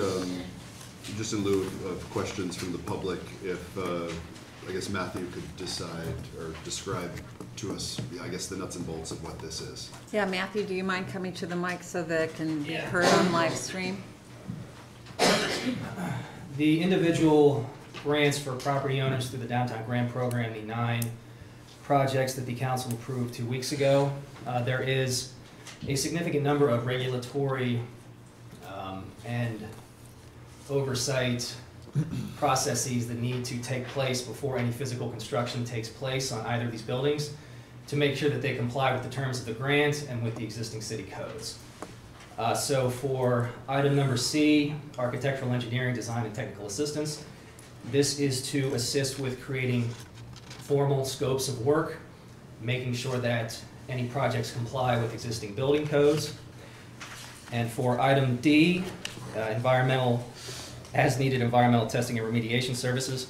just in lieu of questions from the public, if, I guess Matthew could decide or describe to us, I guess, the nuts and bolts of what this is. Yeah, Matthew, do you mind coming to the mic so that it can be heard on live stream? The individual grants for property owners through the Downtown Grant Program, the 9 projects that the council approved 2 weeks ago. There is a significant number of regulatory and oversight processes that need to take place before any physical construction takes place on either of these buildings to make sure that they comply with the terms of the grant and with the existing city codes. So for item number C, architectural engineering, design, and technical assistance, this is to assist with creating formal scopes of work, making sure that any projects comply with existing building codes. And for item D, environmental, as needed environmental testing and remediation services,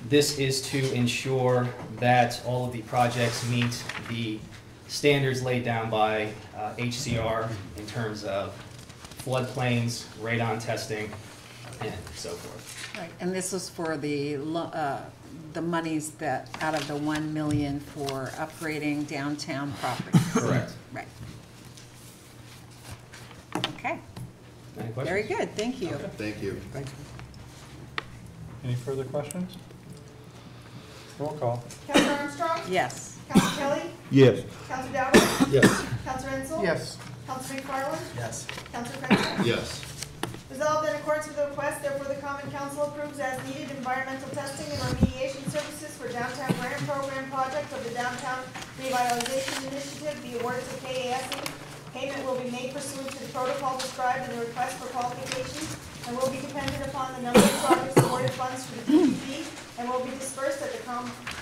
this is to ensure that all of the projects meet the standards laid down by HCR in terms of floodplains, radon testing, and so forth. Right, and this is for the monies that, out of the 1 million for upgrading downtown properties. Correct. Right. Okay, Any questions? very good, thank you. Okay. Thank you. Thanks. Any further questions? Roll call. Counselor Armstrong? Yes. Counselor Kelly? Yes. Counselor Dowdle? Yes. Counselor Ensel? Yes. Counselor McFarland? Yes. Counselor Kretzer? Yes. Resolved in accordance with the request, therefore the common council approves as needed environmental testing and remediation services for downtown grant program project of the Downtown Revitalization Initiative, be awarded to KASE Payment will be made pursuant to the protocol described in the request for qualifications and will be dependent upon the number of projects awarded funds for the PPP and will be dispersed at the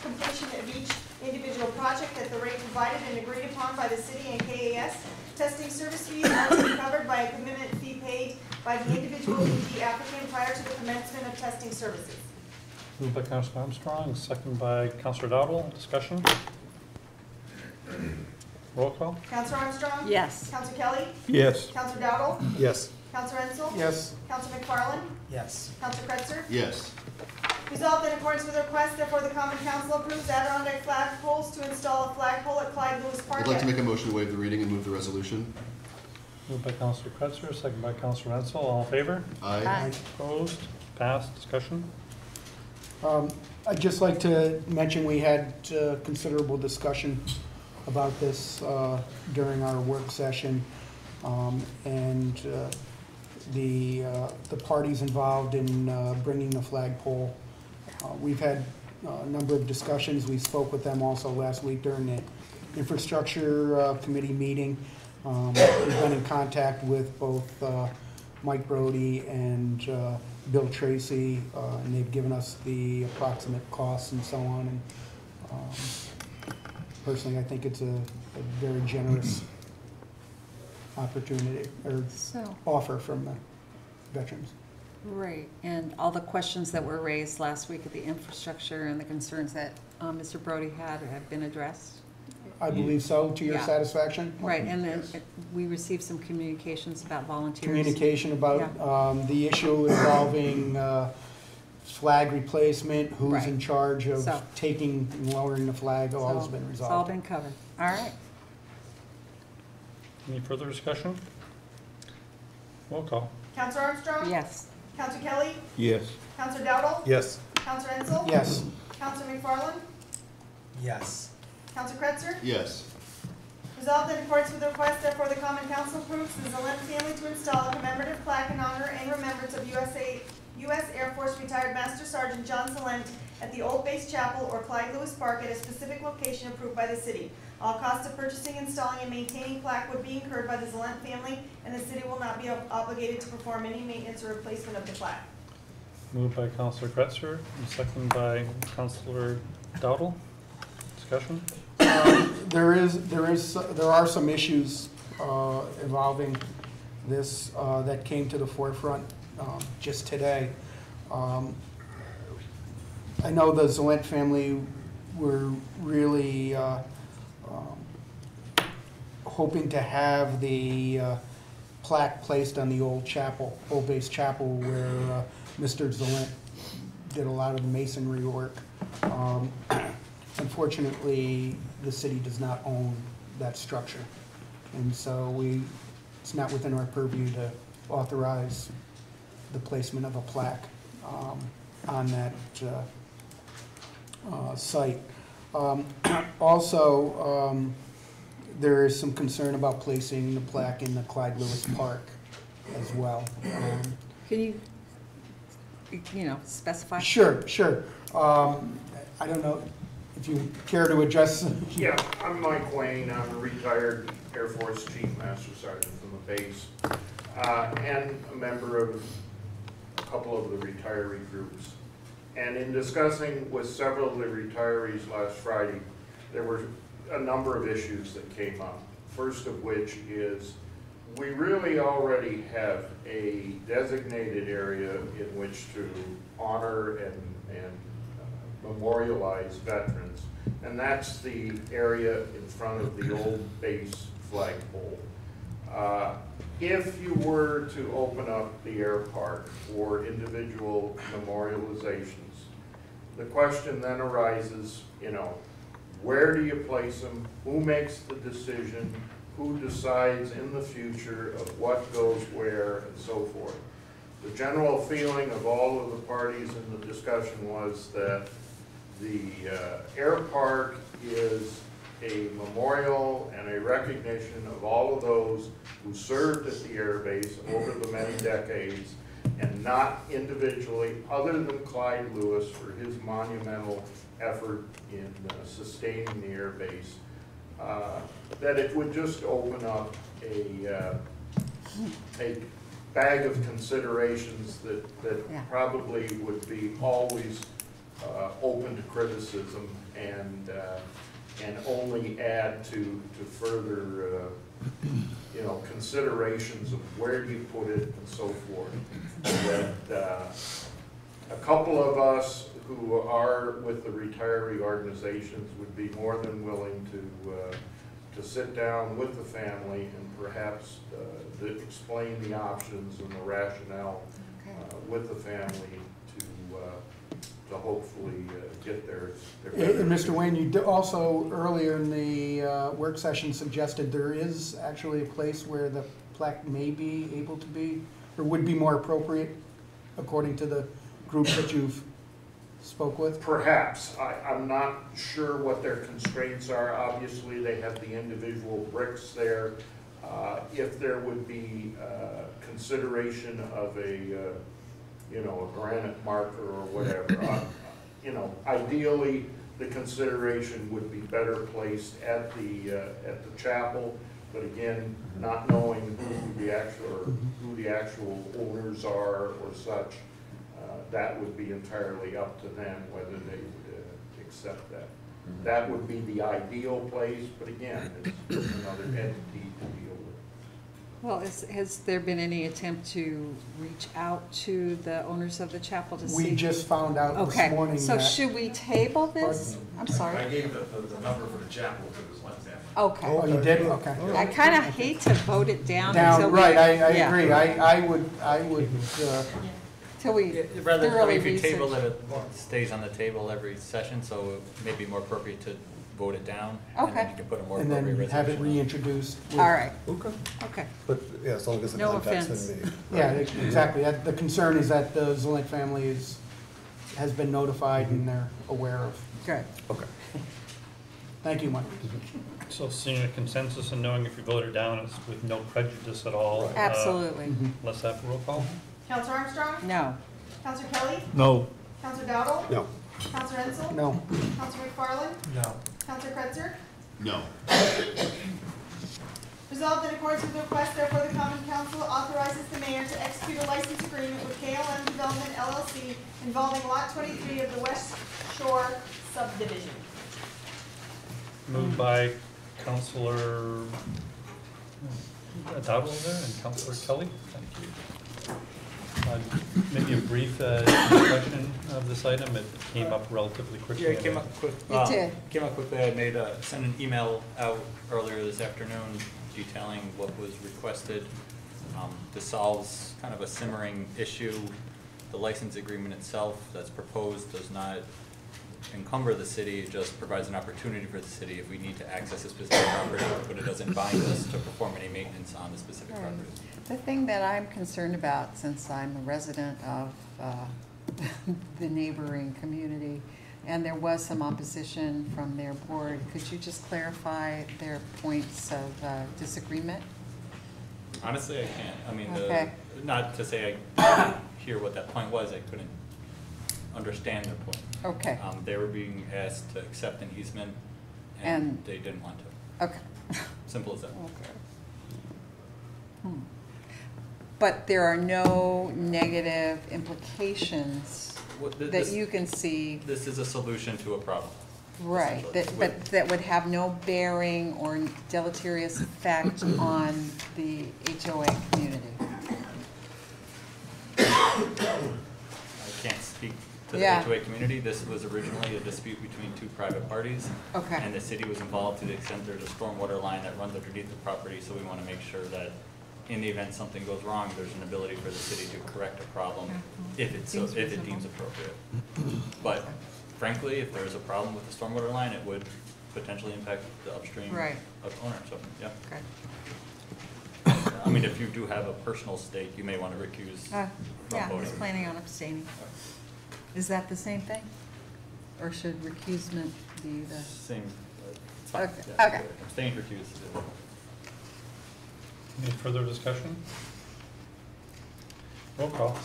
completion of each individual project at the rate provided and agreed upon by the city and KAS. Testing service fees are to be covered by a commitment fee paid by the individual EP applicant prior to the commencement of testing services. Moved by Councilor Armstrong, second by Councilor Dowdle. Discussion? Roll call? Councilor Armstrong? Yes. Councilor Kelly? Yes. Councilor Dowdle? Yes. Councilor Ensel? Yes. Councilor McFarland? Yes. Councilor Kretzer? Yes. Resolved in accordance with the request, therefore the Common Council approves Adirondack flagpoles to install a flagpole at Clyde Lewis Park. I'd like to make a motion to waive the reading and move the resolution. Moved by Councilor Kretzer, second by Councilor Ensel. All in favor? Aye. Opposed? Passed. Discussion? I'd just like to mention we had considerable discussion about this during our work session, and the parties involved in bringing the flagpole. We've had a number of discussions. We spoke with them also last week during the infrastructure committee meeting. We've been in contact with both Mike Brody and Bill Tracy, and they've given us the approximate costs and so on. And personally, I think it's a very generous opportunity or offer from the veterans. Right, and all the questions that were raised last week at the infrastructure and the concerns that Mr. Brody had have been addressed? I believe so, to your Yeah. satisfaction? Right, and then we received some communications about volunteers. Communication about the issue involving flag replacement, who's Right. in charge of So- taking and lowering the flag, all has been It's all resolved. been covered. All right. Any further discussion? Roll call? Councilor Armstrong? Yes. Councilor Kelly? Yes. Councilor Dowdle? Yes. Councilor Ensel? Yes. Councilor McFarland? Yes. Councilor Kretzer? Yes. Resolved in accordance with the request, therefore the Common Council approves the Zalent family to install a commemorative plaque in honor and remembrance of U.S. Air Force retired Master Sergeant John Zalent at the Old Base Chapel or Clyde Lewis Park at a specific location approved by the city. All costs of purchasing, installing, and maintaining plaque would be incurred by the Zalent family, and the city will not be obligated to perform any maintenance or replacement of the plaque. Moved by Councilor Kretzer, and second by Councilor Dowdle. Discussion? There are some issues involving this that came to the forefront just today. I know the Zalent family were really hoping to have the plaque placed on the old chapel, Old Base Chapel, where Mr. Zalent did a lot of the masonry work. Unfortunately, the city does not own that structure, and so it's not within our purview to authorize the placement of a plaque on that site. Also, there is some concern about placing the plaque in the Clyde Lewis Park as well. Can you specify? Sure. I don't know if you care to address. Yeah, I'm Mike Wayne. I'm a retired Air Force Chief Master Sergeant from the base, and a member of a couple of the retiree groups. And in discussing with several of the retirees last Friday, there were a number of issues that came up. First of which is we really already have a designated area in which to honor and memorialize veterans, and that's the area in front of the old base flagpole. If you were to open up the air park for individual memorializations, the question then arises, where do you place them? Who makes the decision? Who decides in the future of what goes where and so forth? The general feeling of all of the parties in the discussion was that the air park is a memorial and a recognition of all of those who served at the air base over the many decades, and not individually, other than Clyde Lewis for his monumental effort in sustaining the air base, that it would just open up a bag of considerations that Yeah. probably would be always open to criticism and only add to further considerations of where do you put it and so forth. That a couple of us who are with the retiree organizations would be more than willing to sit down with the family and perhaps explain the options and the rationale with the family to hopefully get their. And Mr. Wayne, you also earlier in the work session suggested there is actually a place where the plaque may be able to be, or would be more appropriate, according to the group that you've spoke with? Perhaps. I'm not sure what their constraints are. Obviously, they have the individual bricks there. If there would be consideration of a granite marker or whatever, ideally, the consideration would be better placed at the chapel. But again, not knowing who the actual owners are or such, that would be entirely up to them whether they would accept that. That would be the ideal place, but again, it's another entity to deal with. Well, has there been any attempt to reach out to the owners of the chapel to see? We just found out this morning Okay, so that. should we table this? I'm I sorry. gave the number for the chapel to his left hand. Okay. Oh, you did? Okay. I kind of hate to vote it down Now, until we. right, I yeah, agree. I would, Till we Rather, I thoroughly mean, if you research. table it, it stays on the table every session, so it may be more appropriate to vote it down. And then Okay. you can put a more and then appropriate have it resolution on. reintroduced. with- All right, Okay. okay. But, yeah, as long as the No contact's offense. been made. Yeah, exactly. The concern is that the Zelink family has been notified and they're aware of. Good. Okay. Thank you, Mike. So seeing a consensus and knowing if you vote it down, it's with no prejudice at all. Absolutely. Let's have a roll call. Counselor Armstrong? No. Counselor Kelly? No. Counselor Dowdle? No. Counselor Ensel? No. Counselor McFarland? No. Counselor Kretzer? No. Resolved in accordance with the request, therefore the Common Council authorizes the mayor to execute a license agreement with KLM Development LLC involving Lot 23 of the West Shore subdivision. Moved by Councilor Dowdle there and Councilor Kelly. Thank you. Maybe a brief discussion of this item. It came up relatively quickly. Yeah, it came up quick. It did. Came up quickly. I sent an email out earlier this afternoon detailing what was requested. This solves kind of a simmering issue. The license agreement itself that's proposed does not encumber the city, it just provides an opportunity for the city if we need to access a specific property, but it doesn't bind us to perform any maintenance on the specific Right. property. The thing that I'm concerned about, since I'm a resident of the neighboring community, and there was some opposition from their board, could you just clarify their points of disagreement? Honestly, I can't. I mean, Okay. not to say I couldn't hear what that point was, I couldn't understand their point. Okay, They were being asked to accept an easement, And- and they didn't want to. okay. Simple as that. Okay. But there are no negative implications What- that this- you can see, This is a solution to a problem. right, but that would have no bearing or deleterious effect on the HOA community. I can't speak to the Yeah. HOA community. This was originally a dispute between two private parties. Okay. And the city was involved to the extent there's a stormwater line that runs underneath the property, so we want to make sure that in the event something goes wrong, there's an ability for the city to correct a problem if it deems appropriate. But frankly, if there's a problem with the stormwater line, it would potentially impact the upstream Right. owner, so, yeah. Okay. I mean, if you do have a personal stake, you may want to recuse from Yeah, I voting. was planning on abstaining. Is that the same thing? Or should recusement be the? Same, it's fine. Okay, Yeah, okay. Abstain, recuse. Any further discussion? Roll call.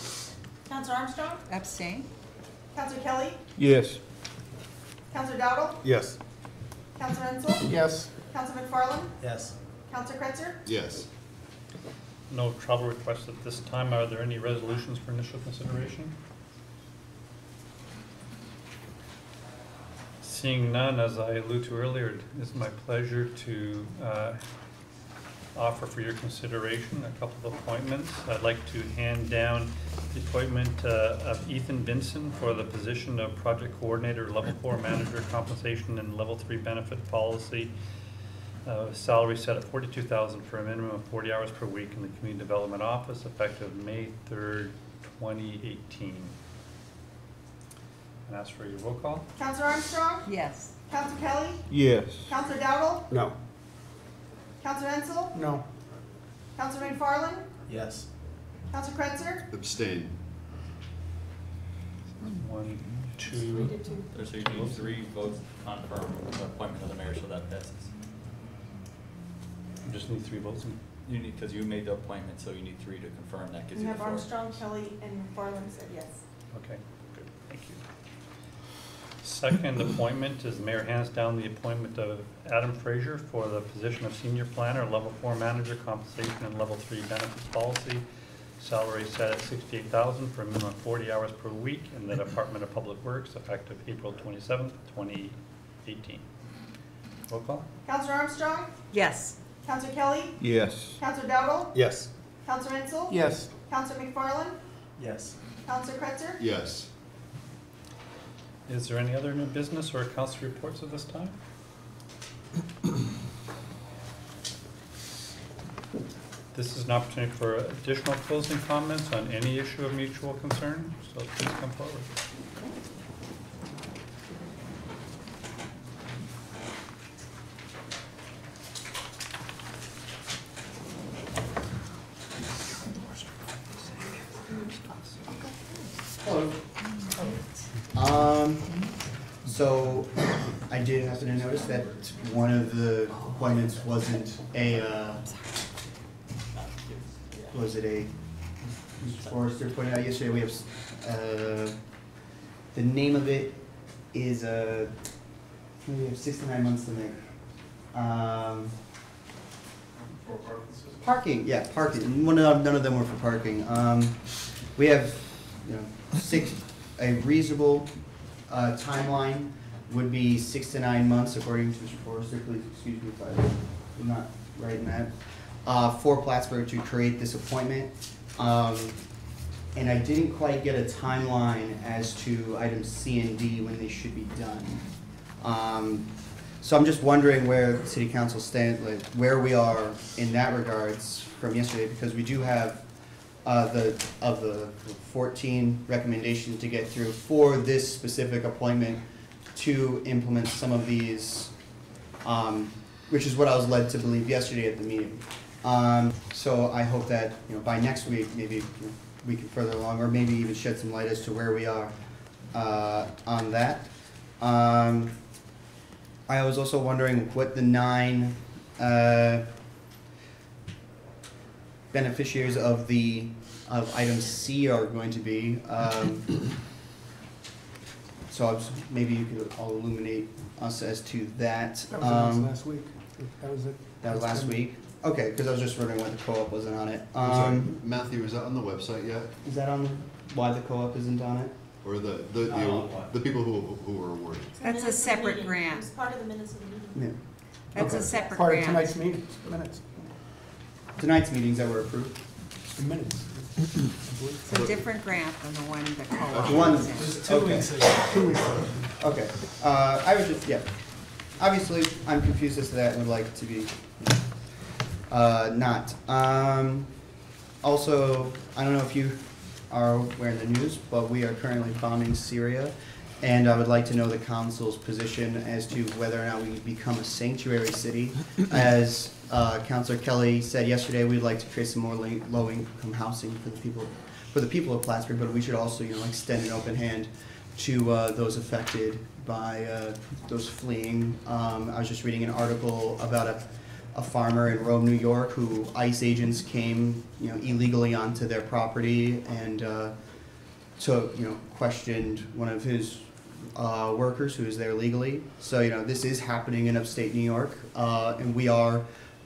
Counselor Armstrong? Abstain? Counselor Kelly? Yes. Counselor Dowdle? Yes. Counselor Ensel? Yes. Counselor McFarland? Yes. Counselor Kretzer? Yes. No travel requests at this time. Are there any resolutions for initial consideration? Seeing none, as I alluded to earlier, it is my pleasure to offer for your consideration a couple of appointments. I'd like to hand down the appointment of Ethan Vinson for the position of Project Coordinator, Level 4 Manager, Compensation and Level 3 Benefit Policy. Salary set at $42,000 for a minimum of 40 hours per week in the Community Development Office, effective May 3rd, 2018. And ask for your roll call. Counselor Armstrong? Yes. Counselor Kelly? Yes. Counselor Dowdle? No. Counselor Ensel? No. Counselor McFarland? Yes. Counselor Kretzer? Abstain. 1, 2. So you need 3 votes to confirm the appointment of the mayor, so that passes. You just need 3 votes. You need, because you made the appointment, so you need 3 to confirm, that gives We you the have 4. Armstrong, Kelly, and McFarland said yes. Okay, good, thank you. Second appointment is the mayor hands down the appointment of Adam Frazier for the position of Senior Planner, Level 4 Manager, Compensation and Level 3 Benefits Policy. Salary set at $68,000 for a minimum of 40 hours per week in the Department of Public Works, effective April 27th, 2018. Roll call? Counselor Armstrong? Yes. Counselor Kelly? Yes. Counselor Dowdle? Yes. Counselor Ensel? Yes. Counselor McFarland? Yes. Counselor Kretzer? Yes. Is there any other new business or council reports at this time? This is an opportunity for additional closing comments on any issue of mutual concern, so please come forward. Hello. So I did happen to notice that one of the appointments wasn't a, was it a, Mr. Forrester pointed out yesterday, we have, the name of it is, we have 6 to 9 months to make. Parking, yeah, parking, none of them were for parking. We have, you know, a reasonable timeline would be 6 to 9 months, according to Mr. Forrester. Please excuse me if I'm not right in that. For Plattsburgh to create this appointment. And I didn't quite get a timeline as to items C and D when they should be done. So I'm just wondering where the city council stand, like where we are in that regards from yesterday, because we do have of the 14 recommendations to get through for this specific appointment to implement some of these, which is what I was led to believe yesterday at the meeting. So I hope that, you know, by next week, maybe, you know, we can further along, or maybe even shed some light as to where we are on that. I was also wondering what the 9 beneficiaries of item C are going to be. So maybe you could all illuminate us as to that. That was last week. That was it. That was last week? Okay, because I was just wondering why the co-op wasn't on it. Matthew, is that on the website yet? Is that on, why the co-op isn't on it? Or the people who were awarded? That's a separate grant. It was part of the minutes of the meeting. Yeah. That's a Okay. separate Part of grant. tonight's meeting, minutes. Tonight's meetings that were approved? The minutes. It's a different grant than the one the co-op The one, was in. just 2 weeks ago. 2 weeks ago. Okay, I was just, yeah. Obviously, I'm confused as to that and would like to be, not. Also, I don't know if you are aware of the news, but we are currently bombing Syria. And I would like to know the council's position as to whether or not we become a sanctuary city. As Councilor Kelly said yesterday, we'd like to create some more low-income housing for the people of Plattsburgh, but we should also, you know, extend an open hand to those affected by those fleeing. I was just reading an article about a farmer in Rome, New York, who ICE agents came, you know, illegally onto their property and questioned one of his workers who is there legally. So, you know, this is happening in upstate New York, and we are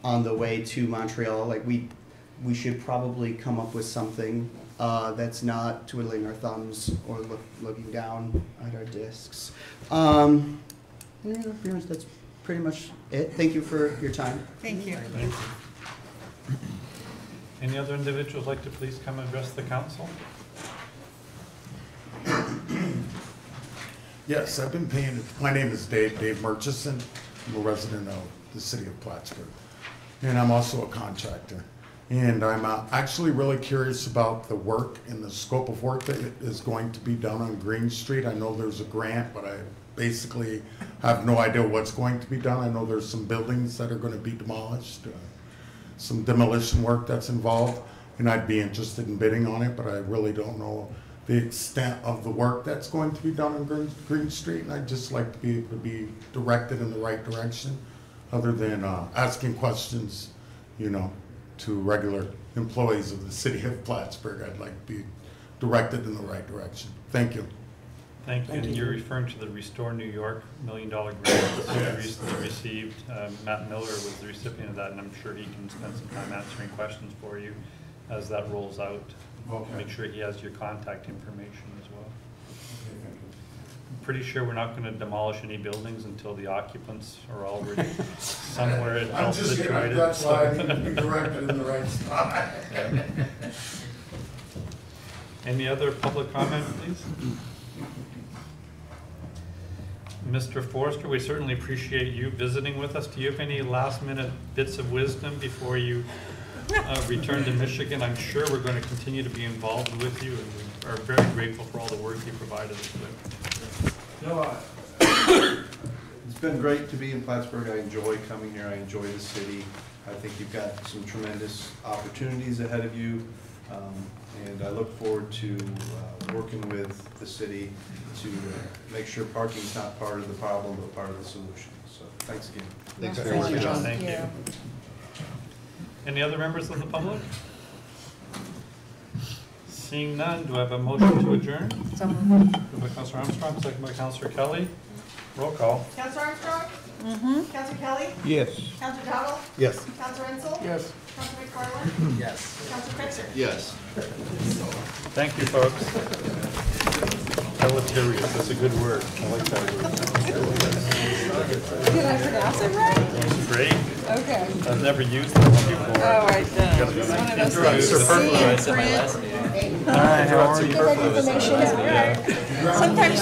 on the way to Montreal. Like we should probably come up with something that's not twiddling our thumbs or looking down at our discs. That's pretty much it. Thank you for your time. Thank you. Any other individuals like to please come address the council? Yes, I've been paying, my name is Dave Murchison. I'm a resident of the city of Plattsburgh. And I'm also a contractor. And I'm actually really curious about the work and the scope of work that is going to be done on Green Street. I know there's a grant, but I basically have no idea what's going to be done. I know there's some buildings that are going to be demolished, some demolition work that's involved, and I'd be interested in bidding on it, but I really don't know the extent of the work that's going to be done on Green Street, and I'd just like to be able to be directed in the right direction, other than asking questions, you know, to regular employees of the city of Plattsburgh. I'd like to be directed in the right direction. Thank you. Thank you. And you're referring to the Restore New York $1 million grant that the city recently received. Matt Miller was the recipient of that, and I'm sure he can spend some time answering questions for you as that rolls out. Okay. Make sure he has your contact information as well. I'm pretty sure we're not going to demolish any buildings until the occupants are already somewhere else situated. That's why I need to be directed in the right spot. Any other public comment, please? Mr. Forrester, we certainly appreciate you visiting with us. Do you have any last-minute bits of wisdom before you return to Michigan? I'm sure we're going to continue to be involved with you, and we are very grateful for all the work you provided us with. No, it's been great to be in Plattsburgh. I enjoy coming here. I enjoy the city. I think you've got some tremendous opportunities ahead of you, and I look forward to working with the city to make sure parking is not part of the problem, but part of the solution. So thanks again. Thanks very much, John. Thank you. Any other members of the public? Seeing none, do I have a motion to adjourn? Moved by Councilor Armstrong, second by Councilor Kelly. Roll call. Counselor Armstrong? Counselor Kelly? Yes. Counselor Dowdle? Yes. Counselor Insel? Yes. Counselor McFarland? Yes. Counselor Fitzer? Yes. Thank you, folks. Deleterious, that's a good word. I like that word. Did I pronounce it right? It's great. Okay. I've never used that one before. Oh, I don't. It's one of those things to see and print. Hi, how are you? Get that information out. Sometimes you